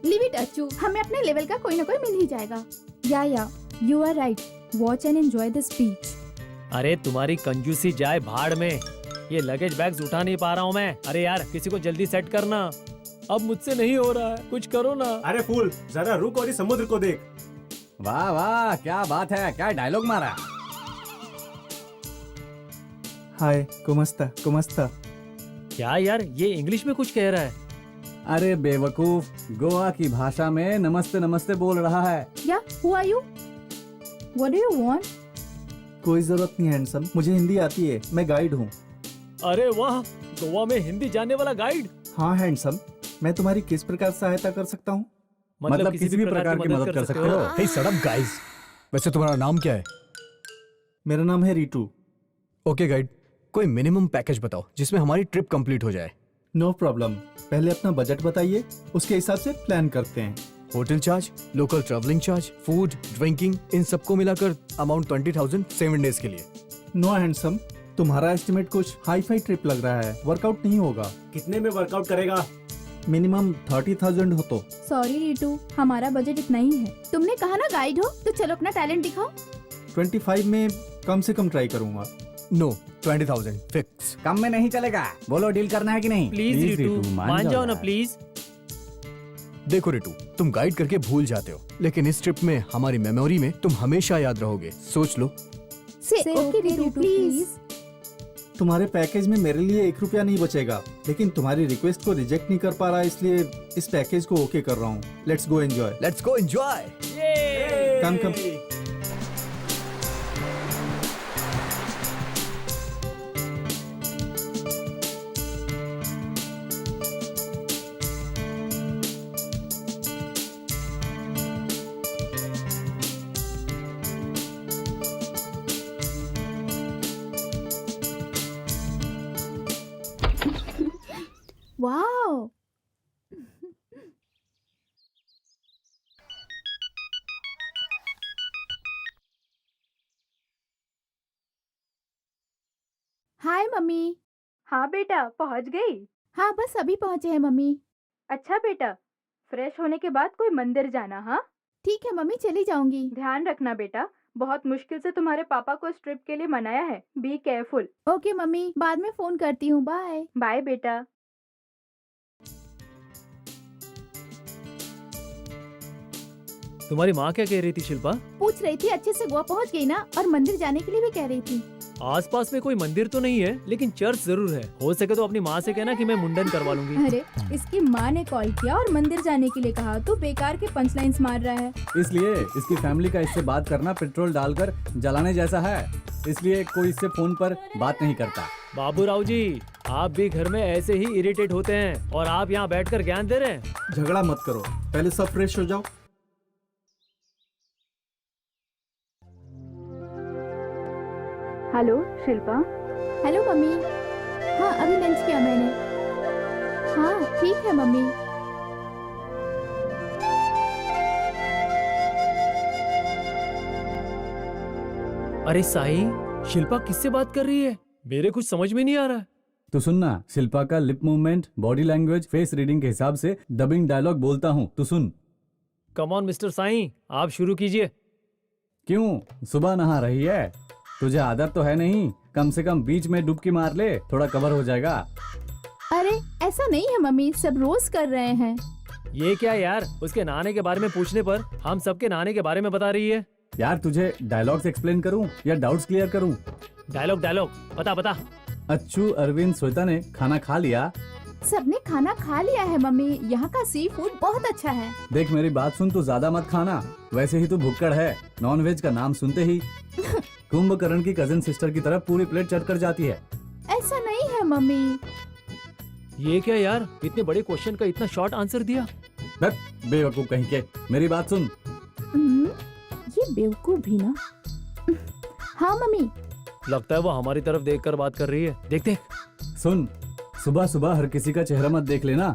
लीव इट अच्छू, हमें अपने लेवल का कोई ना कोई मिल ही जाएगा। Yeah you are right, watch and enjoy the speech. अरे तुम्हारी कंजूसी जाए भाड़ में, ये लगेज बैग्स उठा नहीं पा रहा हूँ मैं। अरे यार किसी को जल्दी सेट करना, अब मुझसे नहीं हो रहा है, कुछ करो ना। अरे फूल, जरा रुक और इस समुद्र को देख। वाह वाह, क्या बात है, क्या डायलॉग मारा। हाय, कुमस्ता कुमस्ता। क्या यार, ये इंग्लिश में कुछ कह रहा है। अरे बेवकूफ, गोवा की भाषा में नमस्ते नमस्ते बोल रहा है। Yeah who are you, what do you want? कोई जरूरत नहीं हैंडसम, मुझे हिंदी आती है, मैं गाइड हूँ। अरे वाह, गोवा में हिंदी जानने वाला गाइड। हाँ हैंडसम, मैं तुम्हारी किस प्रकार सहायता कर सकता हूँ? मतलब किसी भी प्रकार की मदद कर सकते हो। हे शट अप गाइस, वैसे तुम्हारा नाम क्या है? मेरा नाम है रीटू। ओके गाइड, कोई मिनिमम पैकेज बताओ जिसमें हमारी ट्रिप कंप्लीट हो जाए। नो प्रॉब्लम, पहले अपना बजट बताइए, उसके हिसाब से प्लान करते हैं। Hotel charge, local travelling charge, food, drinking, इन सबको मिलाकर अमाउंट 20,000 7 डेज के लिए। नो हैंडसम, तुम्हारा एस्टिमेट कुछ हाई फाई ट्रिप लग रहा है, वर्कआउट नहीं होगा। कितने में वर्कआउट करेगा? मिनिमम 30,000 हो तो। सॉरी रीटू, हमारा बजट इतना ही है। तुमने कहा ना गाइड हो, तो चलो अपना टैलेंट दिखाओ। 25 में कम से कम ट्राई करूंगा। No, 20,000 fix. कम में नहीं चलेगा, बोलो डील करना है कि नहीं। प्लीज रितु, मान जाओ ना प्लीज। देखो रितु, तुम गाइड करके भूल जाते हो, लेकिन इस ट्रिप में हमारी मेमोरी में तुम हमेशा याद रहोगे। सोच लो। से ओके रीटू प्लीज। तुम्हारे पैकेज में मेरे लिए 1 रुपया नहीं बचेगा, लेकिन तुम्हारी रिक्वेस्ट को रिजेक्ट नहीं कर पा रहा, इसलिए इस पैकेज को ओके कर रहा हूँ। Let's go enjoy. Let's go enjoy. Come come. Wow, hi mummy. हाँ बेटा, पहुंच गई? हाँ बस अभी पहुंचे हैं मम्मी। अच्छा बेटा, फ्रेश होने के बाद कोई मंदिर जाना। हाँ ठीक है मम्मी, चली जाऊंगी। ध्यान रखना बेटा, बहुत मुश्किल से तुम्हारे पापा को इस ट्रिप के लिए मनाया है। Be careful. ओके मम्मी, बाद में फोन करती हूँ। बाय बाय बेटा। तुम्हारी माँ क्या कह रही थी शिल्पा? पूछ रही थी अच्छे से गोवा पहुँच गई ना, और मंदिर जाने के लिए भी कह रही थी। आसपास में कोई मंदिर तो नहीं है, लेकिन चर्च जरूर है। हो सके तो अपनी माँ से कहना कि मैं मुंडन करवा लूंगी। अरे इसकी माँ ने कॉल किया और मंदिर जाने के लिए कहा, तो बेकार के पंचलाइंस मार रहा है। इसलिए इसकी फैमिली का इससे बात करना पेट्रोल डालकर जलाने जैसा है, इसलिए कोई इससे फोन पर बात नहीं करता। बाबू राव जी, आप भी घर में ऐसे ही इरिटेट होते हैं और आप यहाँ बैठकर ज्ञान दे रहे हैं। झगड़ा मत करो, पहले सब फ्रेश हो जाओ। हेलो शिल्पा। Hello mummy. हाँ अभी लंच किया मैंने। हाँ ठीक है मम्मी। अरे साई, शिल्पा किससे बात कर रही है? मेरे कुछ समझ में नहीं आ रहा। तो सुनना, शिल्पा का lip movement, body language, face reading के हिसाब से डबिंग डायलॉग बोलता हूँ, तो सुन। कम ऑन मिस्टर साई, आप शुरू कीजिए। क्यों, सुबह नहा रही है? तुझे आदत तो है नहीं? कम से कम बीच में डुबकी मार ले, थोड़ा कवर हो जाएगा। अरे ऐसा नहीं है मम्मी, सब रोज कर रहे हैं। ये क्या यार, उसके नहाने के बारे में पूछने पर हम सबके नहाने के बारे में बता रही है। यार तुझे डायलॉग्स एक्सप्लेन करूं या डाउट्स क्लियर करूं? डायलॉग बता बता। अच्छू, अरविंद, श्वेता ने खाना खा लिया? सबने खाना खा लिया है मम्मी, यहाँ का सी फूड बहुत अच्छा है। देख मेरी बात सुन, तू ज्यादा मत खाना, वैसे ही तू भुक्कड़ है। नॉन वेज का नाम सुनते ही कुंभकर्ण की कजिन सिस्टर की तरफ पूरी प्लेट चढ़ कर जाती है। ऐसा नहीं है मम्मी। ये क्या यार, इतने बड़े क्वेश्चन का इतना शॉर्ट आंसर दिया। धत, बेवकूफ कहीं के, मेरी बात सुन। ये बेवकूफ भी ना। हाँ मम्मी। लगता है वो हमारी तरफ देखकर बात कर रही है। देख देख। सुन, सुबह सुबह हर किसी का चेहरा मत देख लेना।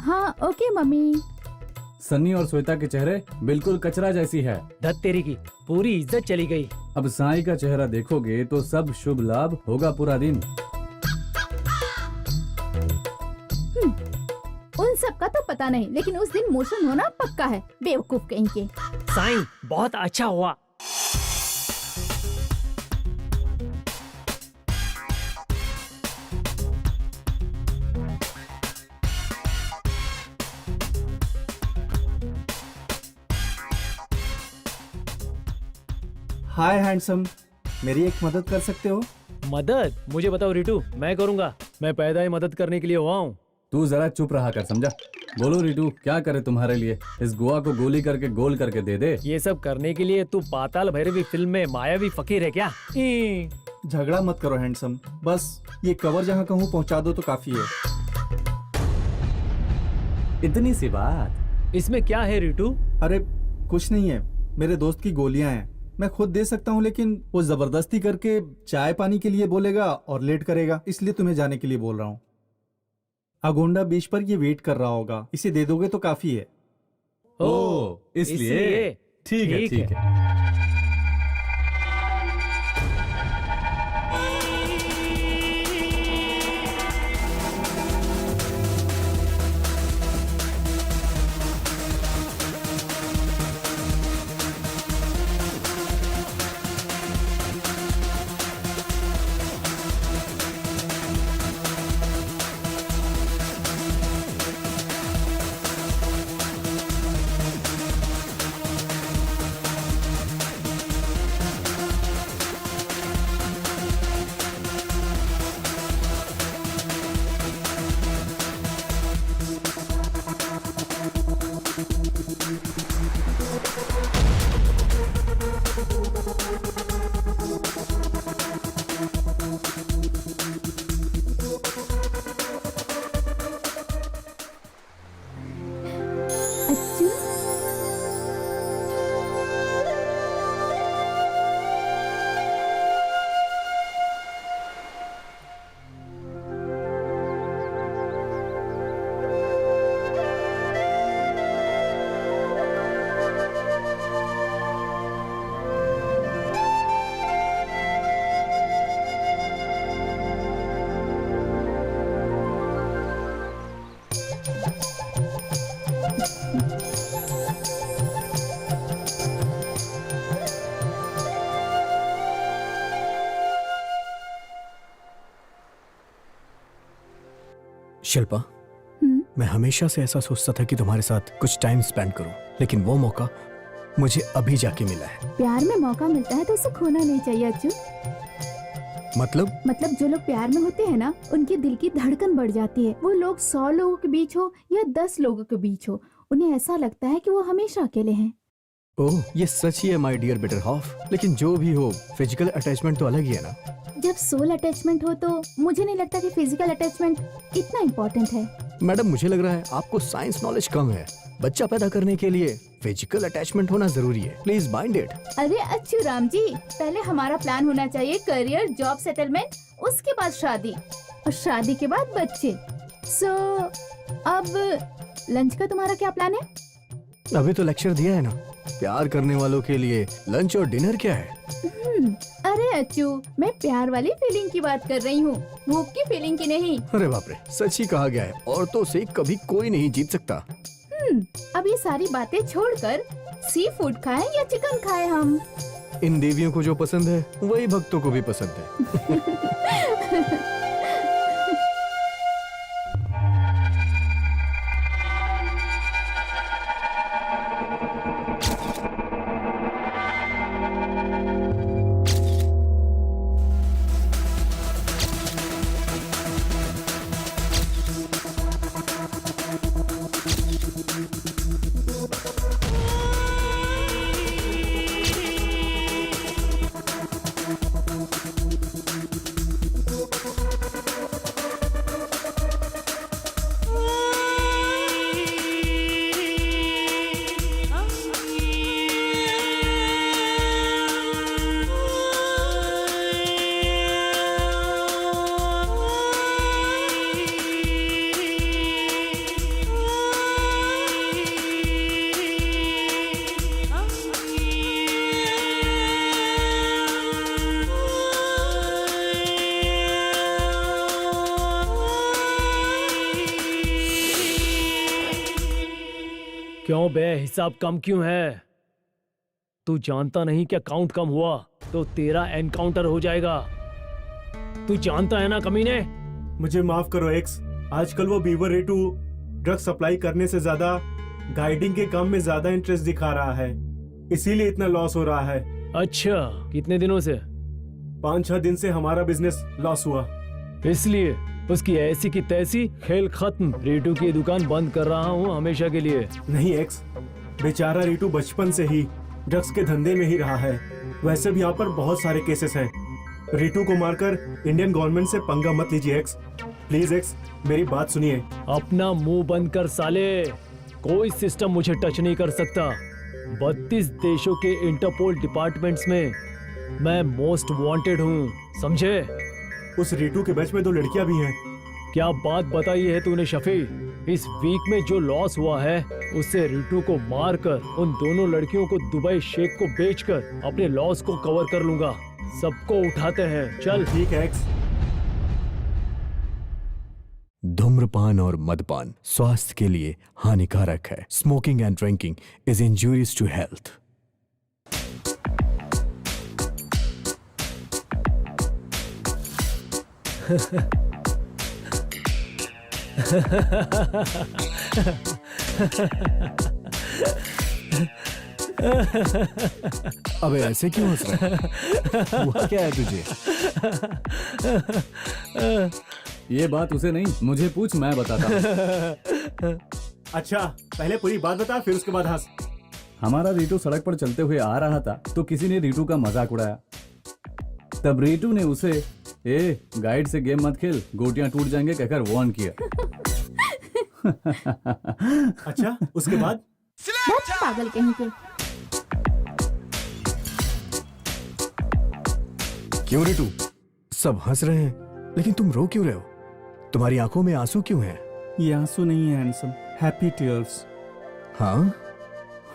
हाँ ओके मम्मी। सन्नी और श्वेता के चेहरे बिल्कुल कचरा जैसी है। धत तेरी की, पूरी इज्जत चली गई। अब साईं का चेहरा देखोगे तो सब शुभ लाभ होगा पूरा दिन। उन सब का तो पता नहीं, लेकिन उस दिन मोशन होना पक्का है। बेवकूफ कहीं के। साईं बहुत अच्छा हुआ। हाय हैंडसम, मेरी एक मदद कर सकते हो? मदद? मुझे बताओ रिटू, मैं करूंगा। मैं पैदा ही मदद करने के लिए हुआ हूँ। तू जरा चुप रहा कर, समझा? बोलो रिटू, क्या करे तुम्हारे लिए? इस गोवा को गोली करके गोल करके दे दे। ये सब करने के लिए तू पाताल भैरवी फिल्म में मायावी फकीर है क्या? झगड़ा मत करो हैंडसम, बस ये कवर जहाँ कहूँ पहुँचा दो तो काफी है। इतनी सी बात? इसमें क्या है रिटू? अरे कुछ नहीं है, मेरे दोस्त की गोलियां हैं। मैं खुद दे सकता हूँ, लेकिन वो जबरदस्ती करके चाय पानी के लिए बोलेगा और लेट करेगा, इसलिए तुम्हें जाने के लिए बोल रहा हूँ। अगोंडा बीच पर ये वेट कर रहा होगा, इसे दे दोगे तो काफी है। ओ, इसलिए? ठीक है, ठीक है। अच्छू। शिल्पा, मैं हमेशा से ऐसा सोचता था कि तुम्हारे साथ कुछ टाइम स्पेंड करूं, लेकिन वो मौका मुझे अभी जाके मिला है। प्यार में मौका मिलता है तो उसे खोना नहीं चाहिए अच्छू। मतलब जो लोग प्यार में होते हैं ना, उनके दिल की धड़कन बढ़ जाती है। वो लोग 100 लोगों के बीच हो या 10 लोगों के बीच हो, उन्हें ऐसा लगता है कि वो हमेशा अकेले हैं। ओह, ये सच ही है माय डियर बेटर हाफ। लेकिन जो भी हो, फिजिकल अटैचमेंट तो अलग ही है ना। जब सोल अटैचमेंट हो तो मुझे नहीं लगता कि फिजिकल अटैचमेंट इतना इम्पोर्टेंट है। मैडम, मुझे लग रहा है आपको साइंस नॉलेज कम है। बच्चा पैदा करने के लिए फिजिकल अटैचमेंट होना जरूरी है। Please mind it. अरे अच्छू राम जी, पहले हमारा प्लान होना चाहिए करियर, जॉब सेटलमेंट, उसके बाद शादी, और शादी के बाद बच्चे। अब लंच का तुम्हारा क्या प्लान है? अभी तो लेक्चर दिया है ना। प्यार करने वालों के लिए लंच और डिनर क्या है? अरे अच्छू, मैं प्यार वाली फीलिंग की बात कर रही हूँ, भूख की फीलिंग की नहीं। अरे बाप रे, सच ही कहा गया है, औरतों से कभी कोई नहीं जीत सकता। अब ये सारी बातें छोड़कर सी फूड खाएं या चिकन खाएं हम? इन देवियों को जो पसंद है वही भक्तों को भी पसंद है। क्यों बे, हिसाब कम क्यों है? तू जानता नहीं क्या काउंट कम हुआ तो तेरा एनकाउंटर हो जाएगा। तू जानता है ना कमीने? मुझे माफ करो एक्स, आजकल वो बीवर रेटू ड्रग सप्लाई करने से ज्यादा गाइडिंग के काम में ज्यादा इंटरेस्ट दिखा रहा है, इसीलिए इतना लॉस हो रहा है। अच्छा, कितने दिनों से? 5-6 दिन से हमारा बिजनेस लॉस हुआ। इसलिए उसकी ऐसी की तैसी, खेल खत्म। रीटू की दुकान बंद कर रहा हूँ हमेशा के लिए। नहीं एक्स, बेचारा रीटू बचपन से ही ड्रग्स के धंधे में ही रहा है। वैसे भी यहाँ पर बहुत सारे केसेस हैं। रीटू को मारकर इंडियन गवर्नमेंट से पंगा मत लीजिए एक्स। प्लीज एक्स, मेरी बात सुनिए। अपना मुंह बंद कर साले, कोई सिस्टम मुझे टच नहीं कर सकता। 32 देशों के इंटरपोल डिपार्टमेंट्स में मैं मोस्ट वांटेड हूँ, समझे? उस रीटू के बैच में 2 लड़कियां भी हैं। क्या बात बताई है तूने शफी? इस वीक में जो लॉस हुआ है उससे रीटू को मारकर उन दोनों लड़कियों को दुबई शेख को बेचकर अपने लॉस को कवर कर लूंगा। सबको उठाते हैं, चल। ठीक है एक्स। धूम्रपान और मदपान स्वास्थ्य के लिए हानिकारक है। Smoking and drinking is injurious to health. अबे ऐसे क्यों हंस रहा है? हुआ क्या है तुझे? ये बात उसे नहीं, मुझे पूछ, मैं बताता हूँ। अच्छा, पहले पूरी बात बता, फिर उसके बाद हंस। हमारा रीटू सड़क पर चलते हुए आ रहा था तो किसी ने रीटू का मजाक उड़ाया। तब रीटू ने उसे ए गाइड से गेम मत खेल, गोटियां टूट जाएंगे कहकर वार्न किया। अच्छा, उसके बाद? बहुत पागल कहीं के। क्यों रिटू, सब हंस रहे हैं लेकिन तुम रो क्यों रहे हो? तुम्हारी आंखों में आंसू क्यों हैं? ये आंसू नहीं है हैंडसम, हैप्पी टीयर्स। हाँ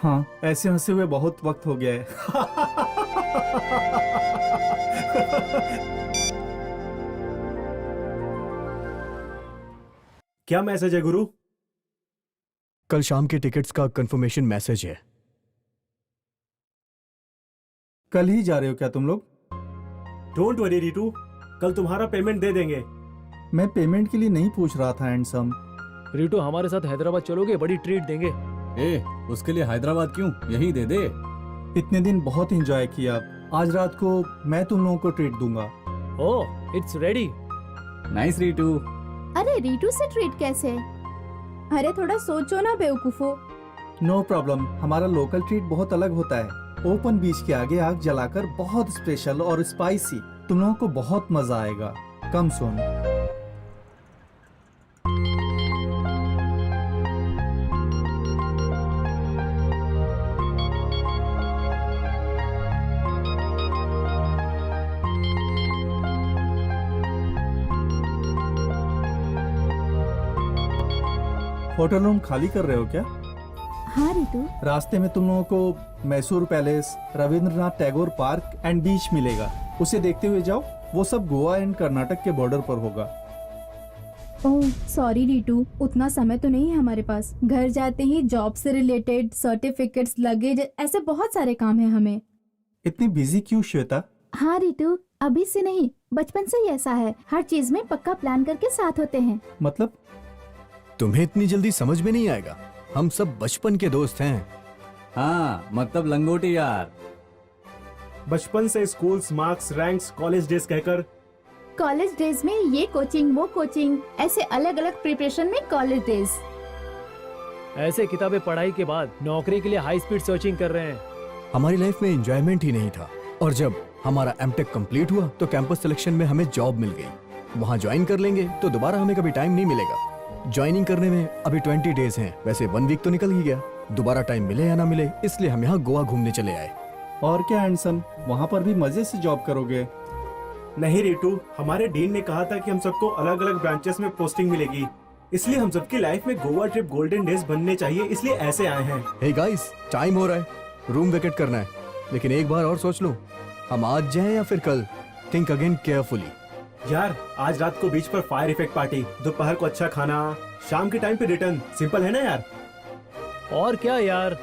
हाँ, ऐसे हंसे हुए बहुत वक्त हो गया है। क्या मैसेज है गुरु? कल शाम के टिकट्स का कंफर्मेशन मैसेज है। कल ही जा रहे हो क्या तुम लोग? डोंट वरी रीटू, कल तुम्हारा पेमेंट दे देंगे। मैं पेमेंट के लिए नहीं पूछ रहा था हैंडसम। रीटू, हमारे साथ हैदराबाद चलोगे? बड़ी ट्रीट देंगे। ए, उसके लिए हैदराबाद क्यों, यही दे दे। इतने दिन बहुत एंजॉय किया, आज रात को मैं तुम लोगों को ट्रीट दूंगा। ओह, इट्स रेडी। नाइस रीटू। अरे रीटू से ट्रीट कैसे? अरे थोड़ा सोचो ना बेवकूफो। नो प्रॉब्लम, हमारा लोकल ट्रीट बहुत अलग होता है। ओपन बीच के आगे आग जलाकर बहुत स्पेशल और स्पाइसी, तुम लोगों को बहुत मजा आएगा। कम सुन। होटल रूम खाली कर रहे हो क्या? हाँ रीतू, रास्ते में तुम लोगों को Mysore palace, Rabindranath Tagore park and beach मिलेगा, उसे देखते हुए जाओ। वो सब गोवा एंड कर्नाटक के बॉर्डर पर होगा। ओह सॉरी रीटू, उतना समय तो नहीं है हमारे पास। घर जाते ही जॉब से रिलेटेड सर्टिफिकेट्स, लगेज, ऐसे बहुत सारे काम है हमें। इतनी बिजी क्यों श्वेता? हाँ रीटू, अभी से नहीं, बचपन से ही ऐसा है। हर चीज में पक्का प्लान करके साथ होते हैं। मतलब? तुम्हें इतनी जल्दी समझ में नहीं आएगा, हम सब बचपन के दोस्त हैं। हाँ, मतलब लंगोटी यार। बचपन से schools, marks, ranks, college days कहकर। कॉलेज डेज में ये कोचिंग वो कोचिंग, ऐसे अलग अलग प्रिपरेशन में कॉलेज डेज। ऐसे किताबें पढ़ाई के बाद नौकरी के लिए हाई स्पीड सर्चिंग कर रहे हैं। हमारी लाइफ में एंजॉयमेंट ही नहीं था, और जब हमारा एमटेक कंप्लीट हुआ तो कैंपस सिलेक्शन में हमें जॉब मिल गई। वहाँ ज्वाइन कर लेंगे तो दोबारा हमें कभी टाइम नहीं मिलेगा। ज्वाइनिंग करने में अभी 20 डेज हैं, वैसे 1 वीक तो निकल ही गया। दोबारा टाइम मिले या ना मिले, इसलिए हम यहाँ गोवा घूमने चले आए। और क्या हैंडसम, वहाँ पर भी मजे से जॉब करोगे? नहीं रीटू, हमारे डीन ने कहा था कि हम सबको अलग अलग ब्रांचेस में पोस्टिंग मिलेगी, इसलिए हम सबकी लाइफ में गोवा ट्रिप गोल्डन डेज बनने चाहिए, इसलिए ऐसे आए हैं। हे गाइस, टाइम हो रहा है, रूम वेकेट करना है। लेकिन एक बार और सोच लो, हम आज जाएं या फिर कल। Think again carefully. यार, आज रात को बीच पर फायर इफेक्ट पार्टी, दोपहर को अच्छा खाना, शाम के टाइम पे रिटर्न। सिंपल है ना यार? और क्या यार।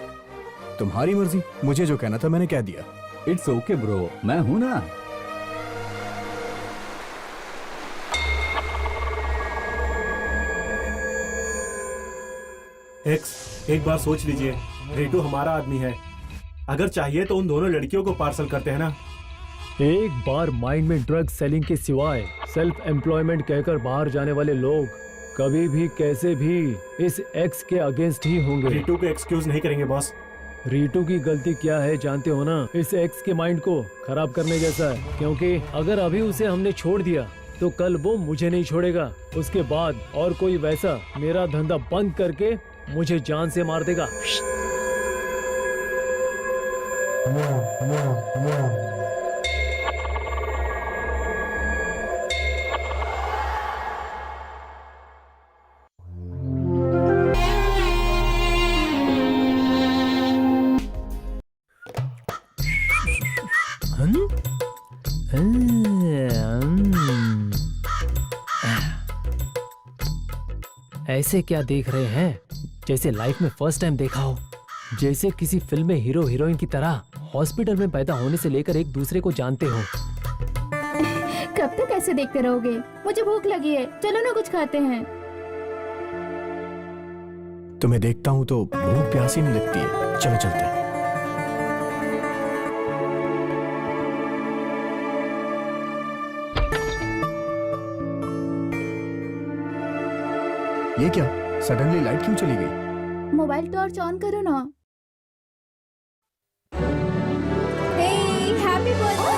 तुम्हारी मर्जी, मुझे जो कहना था मैंने कह दिया। इट्स ओके ब्रो, मैं हूं ना। एक्स, एक बार सोच लीजिए, रेटू हमारा आदमी है। अगर चाहिए तो उन दोनों लड़कियों को पार्सल करते हैं ना। एक बार माइंड में ड्रग सेलिंग के सिवाय सेल्फ एम्प्लॉयमेंट कहकर बाहर जाने वाले लोग कभी भी कैसे भी इस एक्स के अगेंस्ट ही होंगे। रेटू को एक्सक्यूज नहीं करेंगे बॉस। रीटू की गलती क्या है जानते हो ना? इस एक्स के माइंड को खराब करने जैसा है, क्योंकि अगर अभी उसे हमने छोड़ दिया तो कल वो मुझे नहीं छोड़ेगा। उसके बाद और कोई वैसा मेरा धंधा बंद करके मुझे जान से मार देगा। ऐसे क्या देख रहे हैं? जैसे लाइफ में फर्स्ट टाइम देखा हो, जैसे किसी फिल्म में हीरो हीरोइन की तरह हॉस्पिटल में पैदा होने से लेकर एक दूसरे को जानते हो। कब तक ऐसे देखते रहोगे? मुझे भूख लगी है, चलो ना कुछ खाते हैं। तुम्हें देखता हूं तो भूख प्यास ही नहीं लगती है। चलो चलते हैं। ये क्या, सडनली लाइट क्यों चली गई? मोबाइल टॉर्च ऑन करो ना। Happy birthday.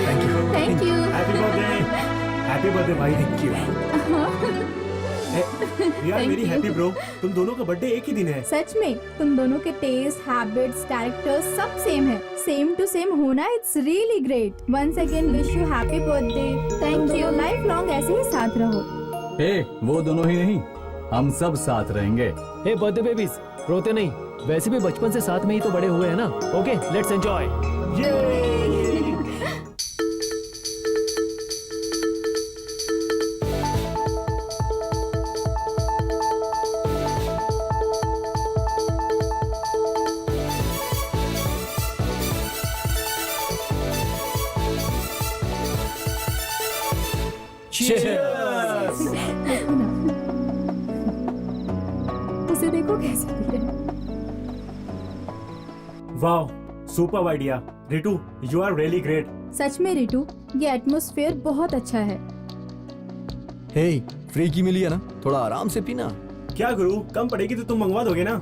Thank you. Thank you. Happy birthday भाई। Thank you. यार Thank मेरी you. हैप्पी ब्रो, तुम दोनों का बर्थडे एक ही दिन है। सच में तुम दोनों के टेस्ट, हैबिट्स, कैरेक्टर्स सब सेम है। सेम टू सेम होना, it's really great. Once again wish you happy birthday. Thank you. Life long ऐसे ही साथ रहो। हे, वो दोनों ही नहीं, हम सब साथ रहेंगे। हे बर्थडे बेबीज, रोते नहीं। वैसे भी बचपन से साथ में ही तो बड़े हुए हैं ना। Okay, let's enjoy. उसे देखो कैसे पी रहे हैं। वाह, super idea Ritu, you are really great. सच में रिटू, ये एटमॉस्फेयर बहुत अच्छा है। हे, फ्री की मिली है ना, थोड़ा आराम से पीना। क्या गुरु, कम पड़ेगी तो तुम मंगवा दोगे ना?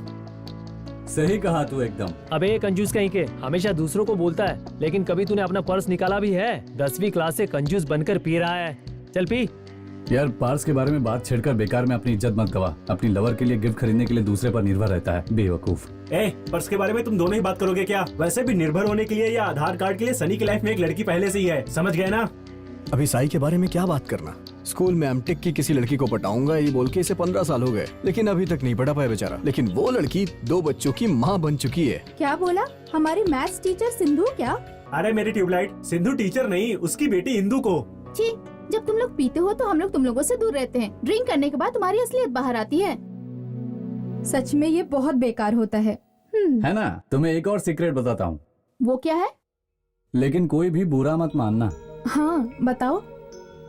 सही कहा तू एकदम। अबे कंजूस कहीं के, हमेशा दूसरों को बोलता है, लेकिन कभी तूने अपना पर्स निकाला भी है? 10वीं क्लास से कंजूस बनकर पी रहा है। चल पी। यार, पार्स के बारे में बात छेड़कर बेकार में अपनी इज्जत मत गवा। अपनी लवर के लिए गिफ्ट खरीदने के लिए दूसरे पर निर्भर रहता है, बेवकूफ। पर्स के बारे में तुम दोनों ही बात करोगे क्या? वैसे भी निर्भर होने के लिए या आधार कार्ड के लिए सनी की लाइफ में एक लड़की पहले से ही है, समझ गए ना? अभी साई के बारे में क्या बात करना। स्कूल में एमटेक की किसी लड़की को पटाऊंगा ये बोल के इसे 15 साल हो गए, लेकिन अभी तक नहीं पटा पाया बेचारा। लेकिन वो लड़की 2 बच्चों की माँ बन चुकी है। क्या बोला? हमारी मैथ्स टीचर सिंधु क्या? अरे मेरी ट्यूबलाइट, सिंधु टीचर नहीं, उसकी बेटी इंदु को। छी, जब तुम लोग पीते हो तो हम लोग तुम लोगों से दूर रहते हैं। ड्रिंक करने के बाद तुम्हारी असलियत बाहर आती है। सच में ये बहुत बेकार होता है। है ना? तुम्हें एक और सीक्रेट बताता हूँ, वो क्या है? लेकिन कोई भी बुरा मत मानना। हाँ बताओ।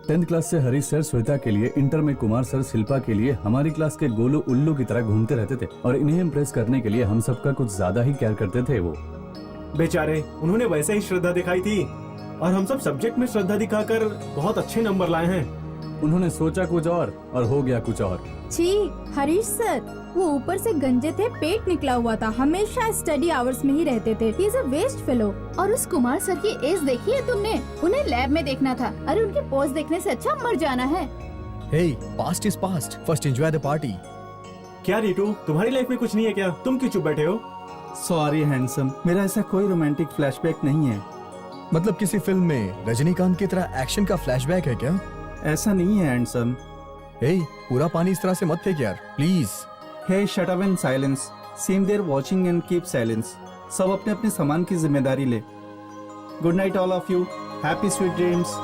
10th क्लास से हरीश सर श्वेता के लिए, इंटर में कुमार सर शिल्पा के लिए हमारी क्लास के गोलू उल्लू की तरह घूमते रहते थे, और इन्हें इम्प्रेस करने के लिए हम सबका कुछ ज्यादा ही केयर करते थे। वो बेचारे, उन्होंने वैसे ही श्रद्धा दिखाई थी और हम सब सब्जेक्ट में श्रद्धा दिखाकर बहुत अच्छे नंबर लाए हैं। उन्होंने सोचा कुछ और हो गया कुछ और। छी, हरीश सर, वो ऊपर से गंजे थे, पेट निकला हुआ था, हमेशा स्टडी आवर्स में ही रहते थे। He is a waste fellow. और उस कुमार सर की एज देखी है तुमने? उन्हें लैब में देखना था। अरे उनके पोज देखने से अच्छा मर जाना है। Hey, past is past, first enjoy the party. क्या रीटू, तुम्हारी लाइफ में कुछ नहीं है क्या? तुम क्यों चुप बैठे हो? सॉरी हैंडसम, मेरा ऐसा कोई रोमांटिक फ्लैशबैक नहीं है। मतलब किसी फिल्म में रजनीकांत की तरह एक्शन का फ्लैशबैक है क्या? ऐसा नहीं है हैंडसम। हे, पूरा पानी इस तरह से मत फेंक यार, please. Hey, shut up and silence. Same there watching and keep silence. सब अपने अपने सामान की जिम्मेदारी ले। Good night all of you. Happy sweet dreams.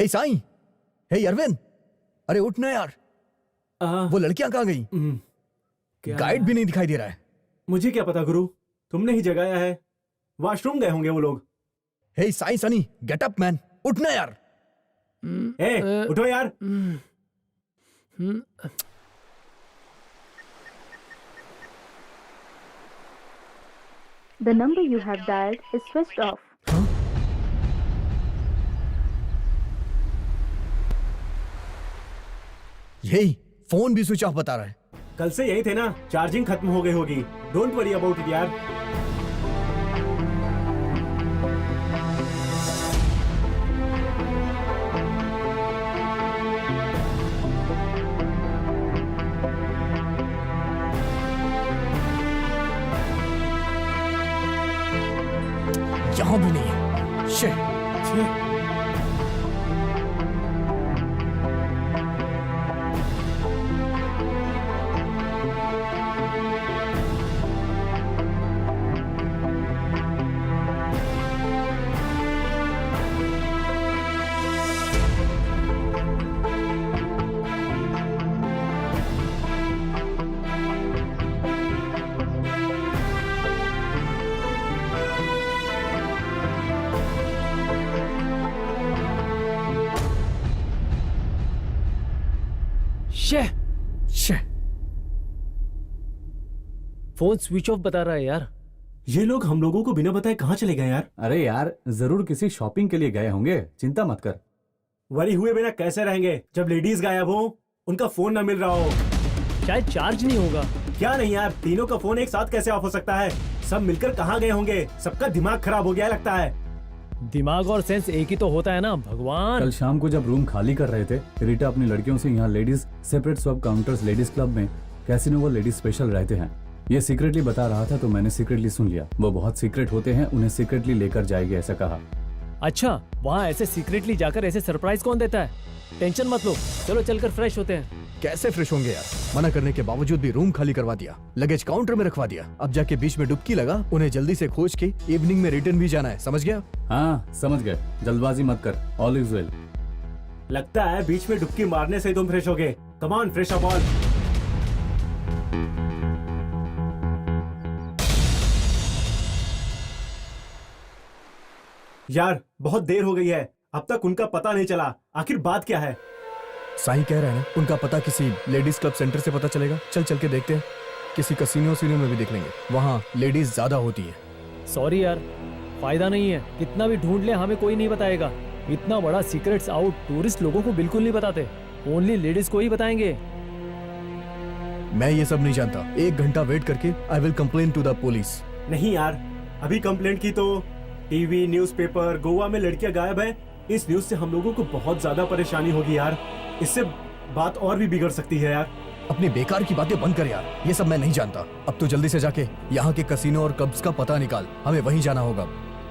Hey Sai, hey Arvind, अरे उठ ना यार, आ, वो लड़कियां कहाँ गई? क्या? गाइड भी नहीं दिखाई दे रहा है। मुझे क्या पता गुरु, तुमने ही जगाया है। वॉशरूम गए होंगे वो लोग। Hey Sai Sunny, get up man, उठ ना यार। ए, उठो यार। The number you have dialed is switched off. यही फोन भी स्विच ऑफ बता रहा है। कल से यही थे ना, चार्जिंग खत्म हो गई होगी। डोंट वरी अबाउट इट यार। यहाँ भी नहीं है। शिट। शे। फोन स्विच ऑफ बता रहा है यार। ये लोग हम लोगों को बिना बताए कहाँ चले गए यार? अरे यार, जरूर किसी शॉपिंग के लिए गए होंगे, चिंता मत कर। वरी हुए बिना कैसे रहेंगे जब लेडीज गायब हो, उनका फोन ना मिल रहा हो। शायद चार्ज नहीं होगा। क्या नहीं यार, तीनों का फोन एक साथ कैसे ऑफ हो सकता है? सब मिलकर कहाँ गए होंगे? सबका दिमाग खराब हो गया है लगता है। दिमाग और सेंस एक ही तो होता है ना भगवान। कल शाम को जब रूम खाली कर रहे थे, रीटा अपनी लड़कियों से यहाँ ladies separate swap counters ladies club में कैसीनो वो लेडीज स्पेशल रहते हैं, ये सीक्रेटली बता रहा था, तो मैंने सीक्रेटली सुन लिया। वो बहुत सीक्रेट होते हैं, उन्हें सीक्रेटली लेकर जाएगी ऐसा कहा। अच्छा, वहाँ ऐसे सीक्रेटली जाकर ऐसे सरप्राइज कौन देता है? टेंशन मत लो, चलो चलकर फ्रेश होते हैं। कैसे फ्रेश होंगे यार? मना करने के बावजूद भी रूम खाली करवा दिया, लगेज काउंटर में रखवा दिया। अब जाके बीच में डुबकी लगा, उन्हें जल्दी से खोज के इवनिंग में रिटर्न भी जाना है, समझ गया? हाँ समझ गए, जल्दबाजी मत कर, ऑल इज वेल। लगता है बीच में डुबकी मारने से तुम फ्रेश हो गए। Come on, fresh up all. यार बहुत देर हो गई है, अब तक उनका पता नहीं चला। आखिर बात क्या है? साईं कह रहे हैं ना, उनका पता किसी लेडीज क्लब सेंटर से पता चलेगा। चल के देखते हैं, किसी कसिनो में भी देख लेंगे, वहाँ लेडीज ज्यादा होती है। सॉरी यार, फायदा नहीं है, कितना भी ढूंढ ले हमें कोई नहीं बताएगा। इतना बड़ा सीक्रेट्स आउट टूरिस्ट लोगों को बिल्कुल नहीं बताते, ओनली लेडीज को ही बताएंगे। मैं ये सब नहीं जानता। 1 घंटा वेट करके I will complain to the police. नहीं यार, अभी कंप्लेंट की तो टीवी न्यूज़पेपर, गोवा में लड़कियां गायब है, इस न्यूज से हम लोगों को बहुत ज्यादा परेशानी होगी यार। इससे बात और भी बिगड़ सकती है यार। अपनी बेकार की बातें बंद कर यार, ये सब मैं नहीं जानता। अब तो जल्दी से जाके यहाँ के कसिनो और क्लब्स का पता निकाल, हमें वहीं जाना होगा।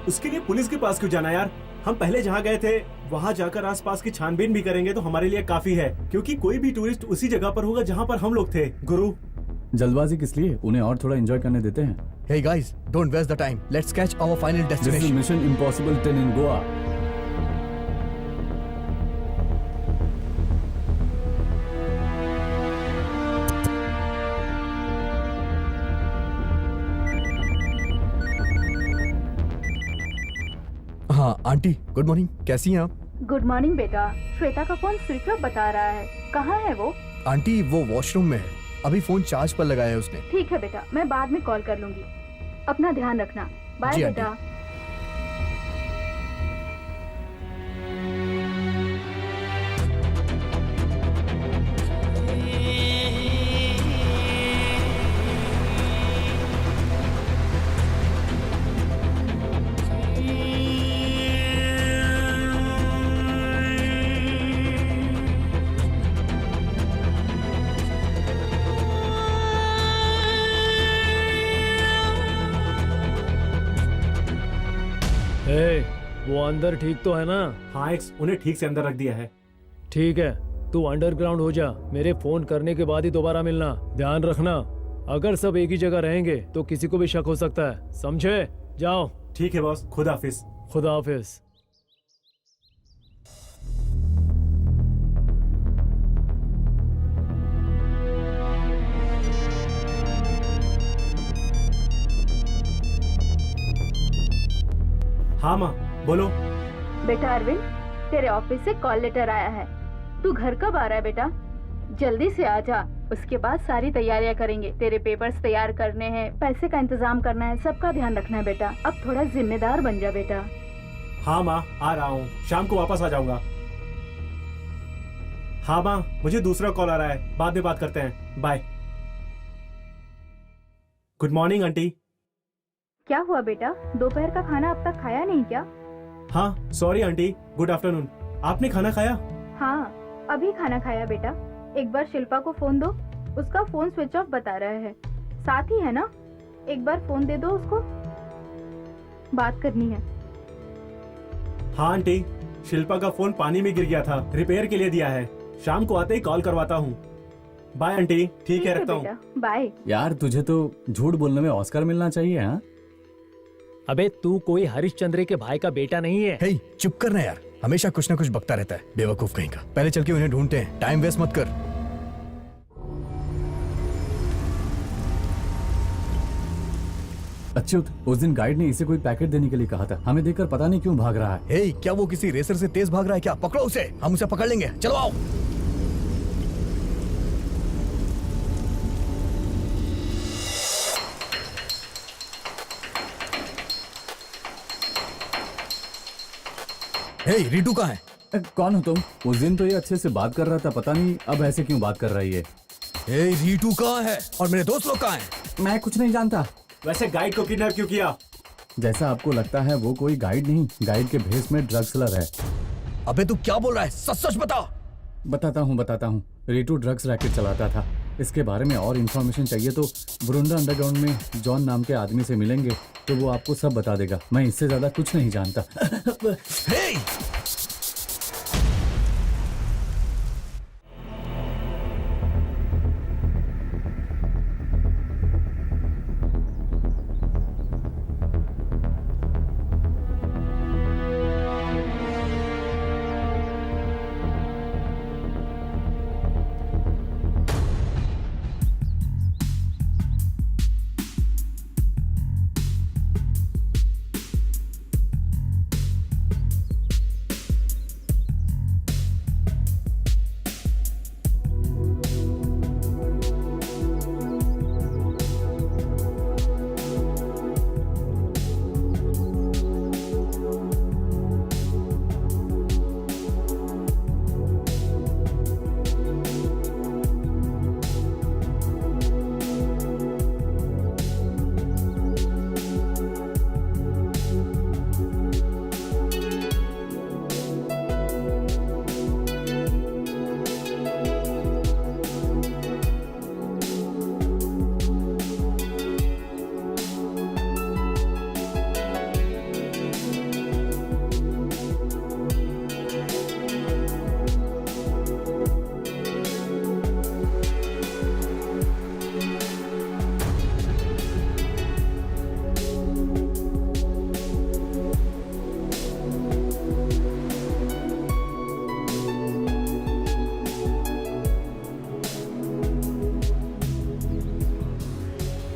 उसके लिए पुलिस के पास क्यों जाना यार? हम पहले जहाँ गए थे वहाँ जाकर आसपास की छानबीन भी करेंगे तो हमारे लिए काफी है, क्योंकि कोई भी टूरिस्ट उसी जगह पर होगा जहाँ पर हम लोग थे। गुरु, जल्दबाजी किस लिए? उन्हें और थोड़ा एंजॉय करने देते हैं। Hey guys, don't waste the time. Let's catch our final This is destination. Mission Impossible 10 in Goa. हाँ आंटी, गुड मॉर्निंग, कैसी हैं आप? गुड मॉर्निंग बेटा। श्वेता का फोन स्विच ऑफ बता रहा है, कहाँ है वो? आंटी वो वॉशरूम में है, अभी फोन चार्ज पर लगाया है उसने। ठीक है बेटा, मैं बाद में कॉल कर लूंगी। अपना ध्यान रखना। बाय जी, बेटा। ए, वो अंदर ठीक तो है ना? हाँ एक्स, उन्हें ठीक से अंदर रख दिया है। ठीक है, तू अंडरग्राउंड हो जा, मेरे फोन करने के बाद ही दोबारा मिलना। ध्यान रखना, अगर सब एक ही जगह रहेंगे तो किसी को भी शक हो सकता है, समझे? जाओ। ठीक है बॉस, खुदा हाफिज। खुदा हाफिज। हाँ माँ, बोलो। बेटा अरविंद, तेरे ऑफिस से कॉल लेटर आया है। तू घर कब आ रहा है बेटा? जल्दी से आ जा, उसके बाद सारी तैयारियां करेंगे। तेरे पेपर्स तैयार करने हैं, पैसे का इंतजाम करना है, सबका ध्यान रखना है बेटा। अब थोड़ा जिम्मेदार बन जा बेटा। हाँ माँ, आ रहा हूँ, शाम को वापस आ जाऊंगा। हाँ माँ, मुझे दूसरा कॉल आ रहा है, बाद में बात करते हैं, बाय। Good morning aunty. क्या हुआ बेटा, दोपहर का खाना अब तक खाया नहीं क्या? हाँ सॉरी आंटी, गुड आफ्टरनून। आपने खाना खाया? हाँ, अभी खाना खाया बेटा। एक बार शिल्पा को फोन दो, उसका फोन स्विच ऑफ बता रहा है। साथ ही है ना, एक बार फोन दे दो उसको, बात करनी है। हाँ आंटी, शिल्पा का फोन पानी में गिर गया था, रिपेयर के लिए दिया है। शाम को आते ही कॉल करवाता हूँ। बाय आंटी, ठीक है, रखता हूँ। बेटा बाय। यार तुझे तो झूठ बोलने में ऑस्कर मिलना चाहिए। हाँ, अबे तू कोई हरिश्चंद्र के भाई का बेटा नहीं है। हे चुप करना यार, हमेशा कुछ ना कुछ बकता रहता है, बेवकूफ कहीं का। पहले चल के उन्हें ढूंढते हैं, टाइम वेस्ट मत कर। अच्युत, उस दिन गाइड ने इसे कोई पैकेट देने के लिए कहा था। हमें देखकर पता नहीं क्यों भाग रहा है। हे क्या वो किसी रेसर से तेज भाग रहा है क्या? पकड़ो उसे, हम उसे पकड़ लेंगे, चलो आओ। हे रीटू कहाँ है? कौन हो तुम? उस दिन तो ये अच्छे से बात कर रहा था, पता नहीं अब ऐसे क्यों बात कर रही है। हे रीटू कहाँ है और मेरे दोस्त लोग कहाँ हैं? मैं कुछ नहीं जानता। वैसे गाइड को किडनैप क्यों किया? जैसा आपको लगता है वो कोई गाइड नहीं, गाइड के भेष में ड्रग सेलर है। अबे तू क्या बोल रहा है? सच सच बता। बताता हूँ। रीटू ड्रग्स रैकेट चलाता था। इसके बारे में और इन्फॉर्मेशन चाहिए तो बुरुंडा अंडरग्राउंड में जॉन नाम के आदमी से मिलेंगे, तो वो आपको सब बता देगा। मैं इससे ज्यादा कुछ नहीं जानता। हे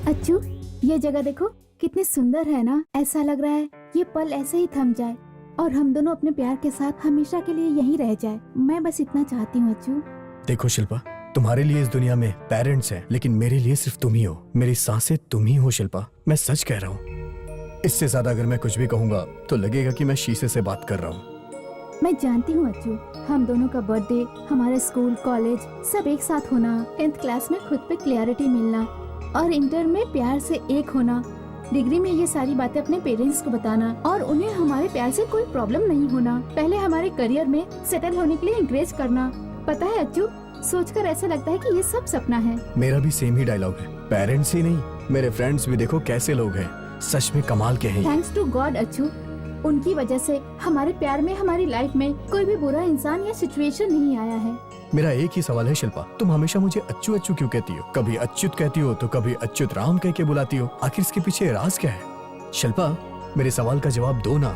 अच्छू, ये जगह देखो कितनी सुंदर है ना। ऐसा लग रहा है ये पल ऐसे ही थम जाए और हम दोनों अपने प्यार के साथ हमेशा के लिए यहीं रह जाए। मैं बस इतना चाहती हूँ अच्छू। देखो शिल्पा, तुम्हारे लिए इस दुनिया में पेरेंट्स हैं, लेकिन मेरे लिए सिर्फ तुम ही हो। मेरी सांसें तुम ही हो शिल्पा, मैं सच कह रहा हूँ। इससे ज्यादा अगर मैं कुछ भी कहूंगा तो लगेगा कि मैं शीशे से बात कर रहा हूँ। मैं जानती हूँ अच्छू, हम दोनों का बर्थडे, हमारे स्कूल कॉलेज सब एक साथ होना, 10th क्लास में खुद पे क्लैरिटी मिलना और इंटर में प्यार से एक होना, डिग्री में ये सारी बातें अपने पेरेंट्स को बताना और उन्हें हमारे प्यार से कोई प्रॉब्लम नहीं होना, पहले हमारे करियर में सेटल होने के लिए इंकरेज करना। पता है अच्छू, सोचकर ऐसा लगता है कि ये सब सपना है। मेरा भी सेम ही डायलॉग है। पेरेंट्स ही नहीं, मेरे फ्रेंड्स भी देखो कैसे लोग हैं, सच में कमाल के हैं। थैंक्स टू गॉड अच्छू, उनकी वजह से हमारे प्यार में, हमारी लाइफ में कोई भी बुरा इंसान या सिचुएशन नहीं आया है। मेरा एक ही सवाल है शिल्पा, तुम हमेशा मुझे अच्छू अच्छू क्यों कहती हो? कभी अच्युत कहती हो तो कभी अच्युत राम कह के बुलाती हो। आखिर इसके पीछे राज क्या है? शिल्पा, मेरे सवाल का जवाब दो ना।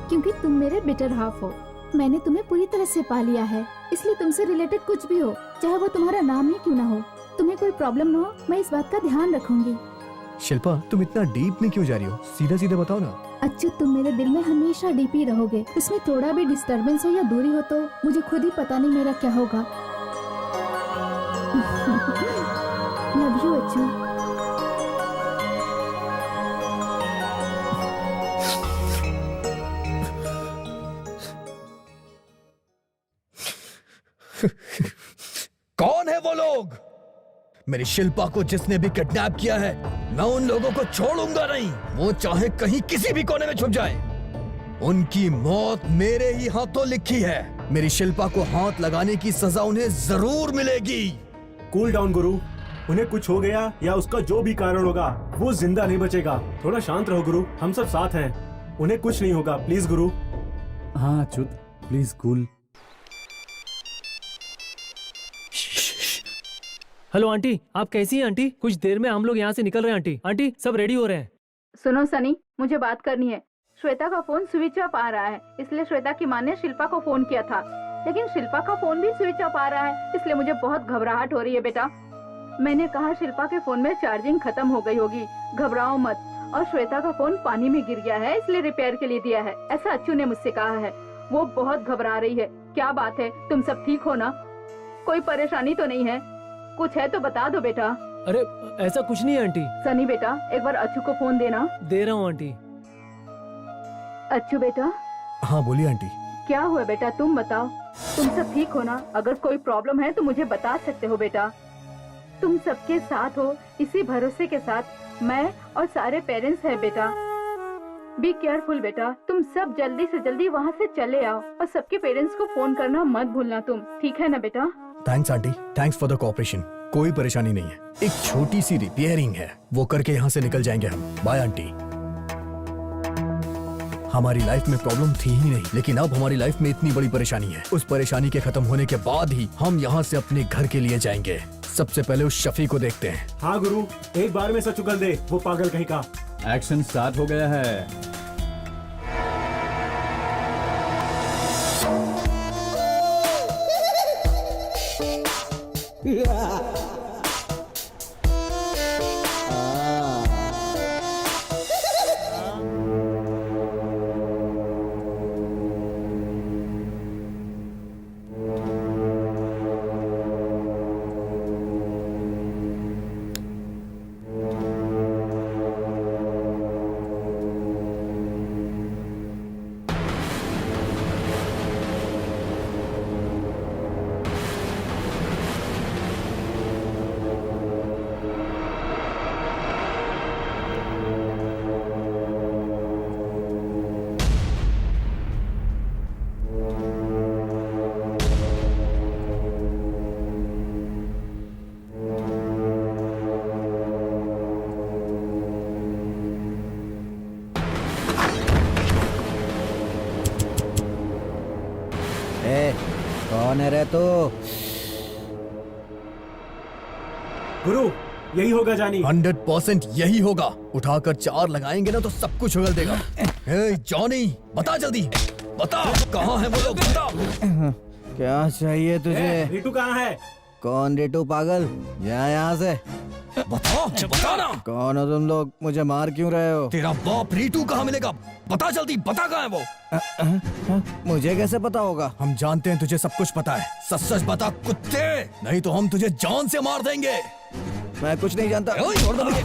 क्योंकि तुम मेरे बेटर हाफ हो। मैंने तुम्हें पूरी तरह से पा लिया है, इसलिए तुमसे रिलेटेड कुछ भी हो, चाहे वो तुम्हारा नाम ही क्यों ना हो, तुम्हें कोई प्रॉब्लम ना हो, मैं इस बात का ध्यान रखूंगी। शिल्पा, तुम इतना डीप में क्यों जा रही हो? सीधा सीधा बताओ ना। अच्छू तुम मेरे दिल में हमेशा डीपी रहोगे। उसमें थोड़ा भी डिस्टरबेंस हो या दूरी हो तो मुझे खुद ही पता नहीं मेरा क्या होगा। लव यू अच्छू। कौन है वो लोग? मेरी शिल्पा को जिसने भी किडनैप किया है, मैं उन लोगों को छोड़ूंगा नहीं, वो चाहे कहीं किसी भी कोने में छुप जाए। उनकी मौत मेरे ही हाथों लिखी है। मेरी शिल्पा को हाथ लगाने की सजा उन्हें जरूर मिलेगी। कूल डाउन गुरु, उन्हें कुछ हो गया या उसका जो भी कारण होगा वो जिंदा नहीं बचेगा। थोड़ा शांत रहो गुरु, हम सब साथ हैं, उन्हें कुछ नहीं होगा, प्लीज गुरु। हाँ Achyut, please cool. Hello aunty, आप कैसी हैं आंटी? कुछ देर में हम लोग यहाँ से निकल रहे हैं आंटी। आंटी सब रेडी हो रहे हैं। सुनो सनी, मुझे बात करनी है। श्वेता का फोन स्विच ऑफ आ रहा है, इसलिए श्वेता की माँ ने शिल्पा को फोन किया था, लेकिन शिल्पा का फोन भी स्विच ऑफ आ रहा है, इसलिए मुझे बहुत घबराहट हो रही है बेटा। मैंने कहा शिल्पा के फोन में चार्जिंग खत्म हो गई होगी, घबराओ मत। और श्वेता का फोन पानी में गिर गया है, इसलिए रिपेयर के लिए दिया है, ऐसा अच्छू ने मुझसे कहा है। वो बहुत घबरा रही है। क्या बात है, तुम सब ठीक हो ना? कोई परेशानी तो नहीं है? कुछ है तो बता दो बेटा। अरे ऐसा कुछ नहीं है आंटी। सनी बेटा, एक बार अच्छू को फोन देना। दे रहा हूँ आंटी। अच्छू बेटा। हाँ बोलिए आंटी। क्या हुआ बेटा, तुम बताओ। तुम सब ठीक हो ना? अगर कोई प्रॉब्लम है तो मुझे बता सकते हो बेटा। तुम सबके साथ हो, इसी भरोसे के साथ मैं और सारे पेरेंट्स हैं बेटा। बी केयरफुल बेटा। तुम सब जल्दी से जल्दी वहाँ से चले आओ और सबके पेरेंट्स को फोन करना मत भूलना तुम, ठीक है ना बेटा? Thanks aunty, thanks for the cooperation. कोई परेशानी नहीं है, एक छोटी सी रिपेयरिंग है, वो करके यहाँ से निकल जाएंगे हम। Bye aunty. हमारी लाइफ में प्रॉब्लम थी ही नहीं, लेकिन अब हमारी लाइफ में इतनी बड़ी परेशानी है। उस परेशानी के खत्म होने के बाद ही हम यहाँ से अपने घर के लिए जाएंगे। सबसे पहले उस शफी को देखते हैं। हाँ गुरु, एक बार में सच उगल दे, वो पागल कहीं का। एक्शन स्टार्ट हो गया है। कौन है रे तू? गुरु, यही होगा जानी। 100% यही होगा। उठाकर 4 लगाएंगे ना तो सब कुछ उगल देगा। ए जॉनी, बता जल्दी, बता कहाँ है वो लोग, बता। क्या चाहिए तुझे? रितु कहाँ है? कौन रितु पागल? जा यहाँ से। बता ना। कौन हो तुम लोग? मुझे मार क्यों रहे हो? तेरा बाप रीटू कहाँ मिलेगा? बता जल्दी, बता कहाँ है वो? मुझे कैसे पता होगा? हम जानते हैं तुझे सब कुछ पता है। सच सच बता कुत्ते, नहीं तो हम तुझे जान से मार देंगे। मैं कुछ नहीं जानता। छोड़ दो मुझे।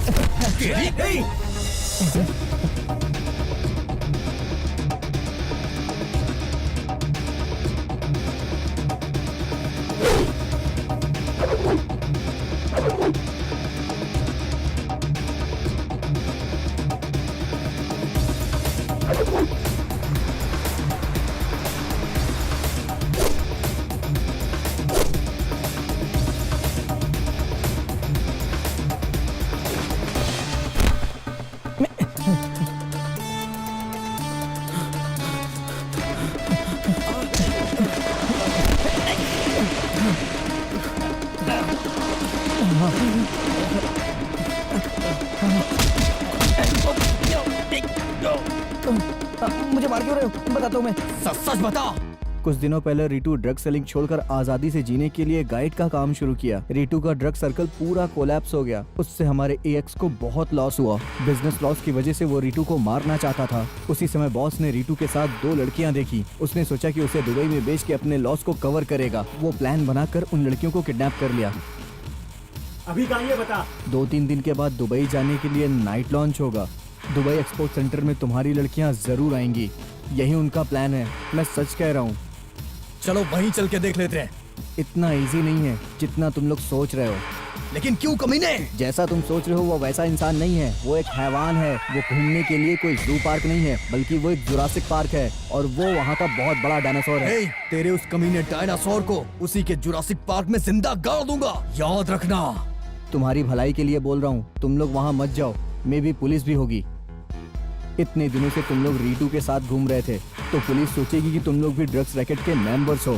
मुझे मार क्यों रहे हो? बताता हूँ मैं। सच सच बता, कुछ दिनों पहले रीटू ड्रग सेलिंग छोड़कर आजादी से जीने के लिए गाइड का काम शुरू किया। रीटू का ड्रग सर्कल पूरा कोलैप्स हो गया। उससे हमारे एएक्स को बहुत लॉस हुआ। बिजनेस लॉस की वजह से वो रीटू को मारना चाहता था। उसी समय बॉस ने रीटू के साथ 2 लड़कियां देखी। उसने सोचा कि उसे दुबई में बेच के अपने लॉस को कवर करेगा। वो प्लान बनाकर उन लड़कियों को किडनैप कर लिया। अभी कहाँ ये बता। 2-3 दिन के बाद दुबई जाने के लिए नाइट लॉन्च होगा। दुबई एक्सपोर्ट सेंटर में तुम्हारी लड़कियां जरूर आएंगी। यही उनका प्लान है। मैं सच कह रहा हूँ। चलो वहीं चल के देख लेते हैं। इतना इजी नहीं है जितना तुम लोग सोच रहे हो। लेकिन क्यों कमीने? जैसा तुम सोच रहे हो वो वैसा इंसान नहीं है। वो एक हैवान है। वो घूमने के लिए कोई जू पार्क नहीं है, बल्कि वो एक जुरासिक पार्क है और वो वहाँ का बहुत बड़ा डायनासोर है। हे, तेरे उस कमीने डायनासोर को उसी के जुरासिक पार्क में जिंदा गाड़ दूंगा, याद रखना। तुम्हारी भलाई के लिए बोल रहा हूँ, तुम लोग वहाँ मत जाओ। मे भी पुलिस भी होगी। इतने दिनों से तुम लोग रीटू के साथ घूम रहे थे तो पुलिस सोचेगी कि तुम लोग भी ड्रग्स रैकेट के मेंबर्स हो।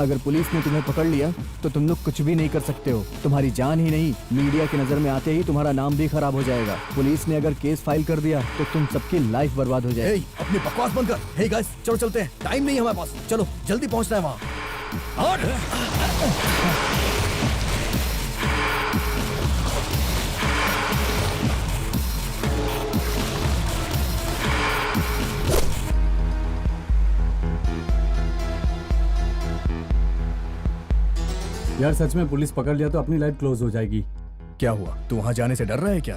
अगर पुलिस ने तुम्हें पकड़ लिया तो तुम लोग कुछ भी नहीं कर सकते हो। तुम्हारी जान ही नहीं, मीडिया की नजर में आते ही तुम्हारा नाम भी खराब हो जाएगा। पुलिस ने अगर केस फाइल कर दिया तो तुम सबकी लाइफ बर्बाद हो जाएगी। हे, अपनी बकवास बंद कर। हे गाइस, चलो चलते हैं। टाइम नहीं है हमारे पास। चलो जल्दी पहुंचना है वहाँ। यार सच में पुलिस पकड़ लिया तो अपनी लाइफ क्लोज हो जाएगी। क्या हुआ? तू वहाँ जाने से डर रहा है क्या?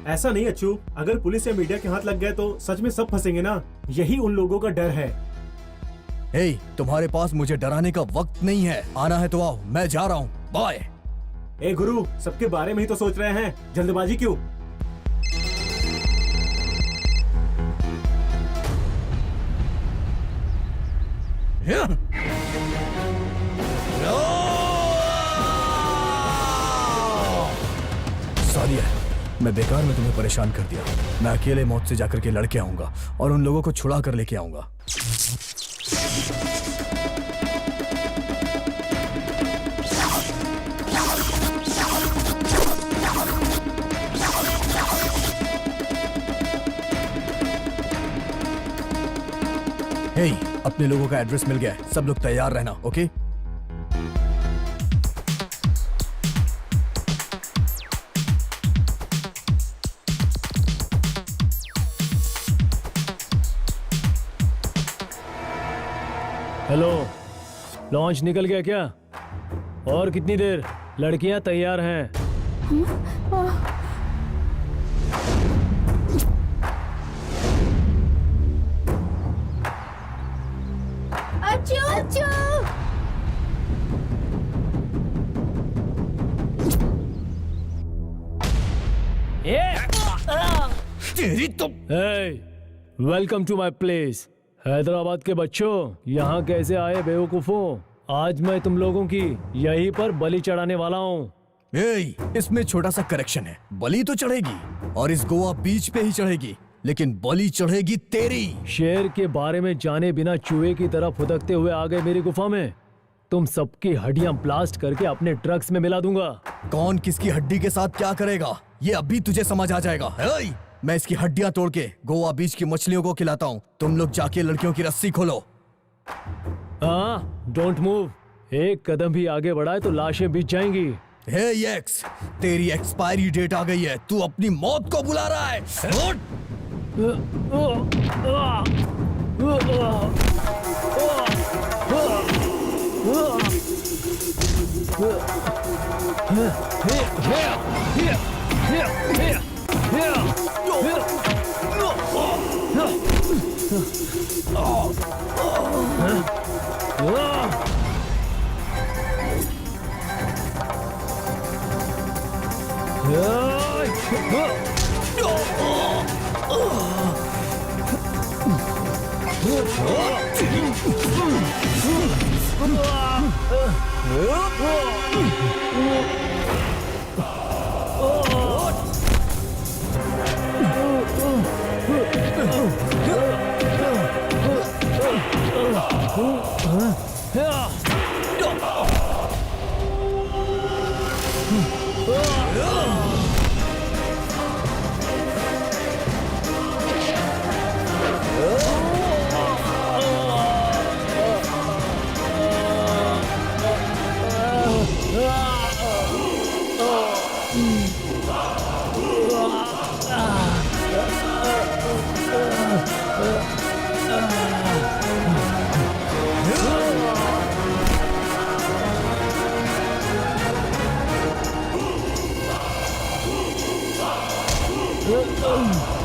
ऐसा नहीं अच्छू, अगर पुलिस या मीडिया के हाथ लग गए तो सच में सब फंसेंगे ना। यही उन लोगों का डर है। हे, तुम्हारे पास मुझे डराने का वक्त नहीं है। आना है तो आओ, मैं जा रहा हूँ। बाय। ए गुरु, सबके बारे में ही तो सोच रहे हैं, जल्दबाजी क्यों? सालिया, मैं बेकार में तुम्हें परेशान कर दिया। मैं अकेले मौत से जाकर के लड़के आऊंगा और उन लोगों को छुड़ा कर लेके आऊंगा। हे, अपने लोगों का एड्रेस मिल गया है। सब लोग तैयार रहना, ओके? हेलो, लॉन्च निकल गया क्या? और कितनी देर? लड़कियां तैयार हैं। अच्छू अच्छू तेरी तो welcome to my place. Hyderabad के बच्चों, यहाँ कैसे आए बेवकूफों? आज मैं तुम लोगों की यहीं पर बलि चढ़ाने वाला हूँ। हे, इसमें छोटा सा करेक्शन है। बलि तो चढ़ेगी और इस गोवा बीच पे ही चढ़ेगी, लेकिन बलि चढ़ेगी तेरी। शेर के बारे में जाने बिना चूहे की तरह फुदकते हुए आ गए मेरी गुफा में। तुम सबकी हड्डियां ब्लास्ट करके अपने ड्रग्स में मिला दूंगा। कौन किसकी हड्डी के साथ क्या करेगा ये अभी तुझे समझ आ जाएगा। हे, मैं इसकी हड्डियां तोड़ के गोवा बीच की मछलियों को खिलाता हूँ। तुम लोग जाके लड़कियों की रस्सी खोलो। हाँ, डोंट मूव। एक कदम भी आगे बढ़ाए तो लाशें बिछ जाएंगी। हे एक्स, तेरी एक्सपायरी डेट आ गई है। तू अपनी मौत को बुला रहा है। उठ! Oh!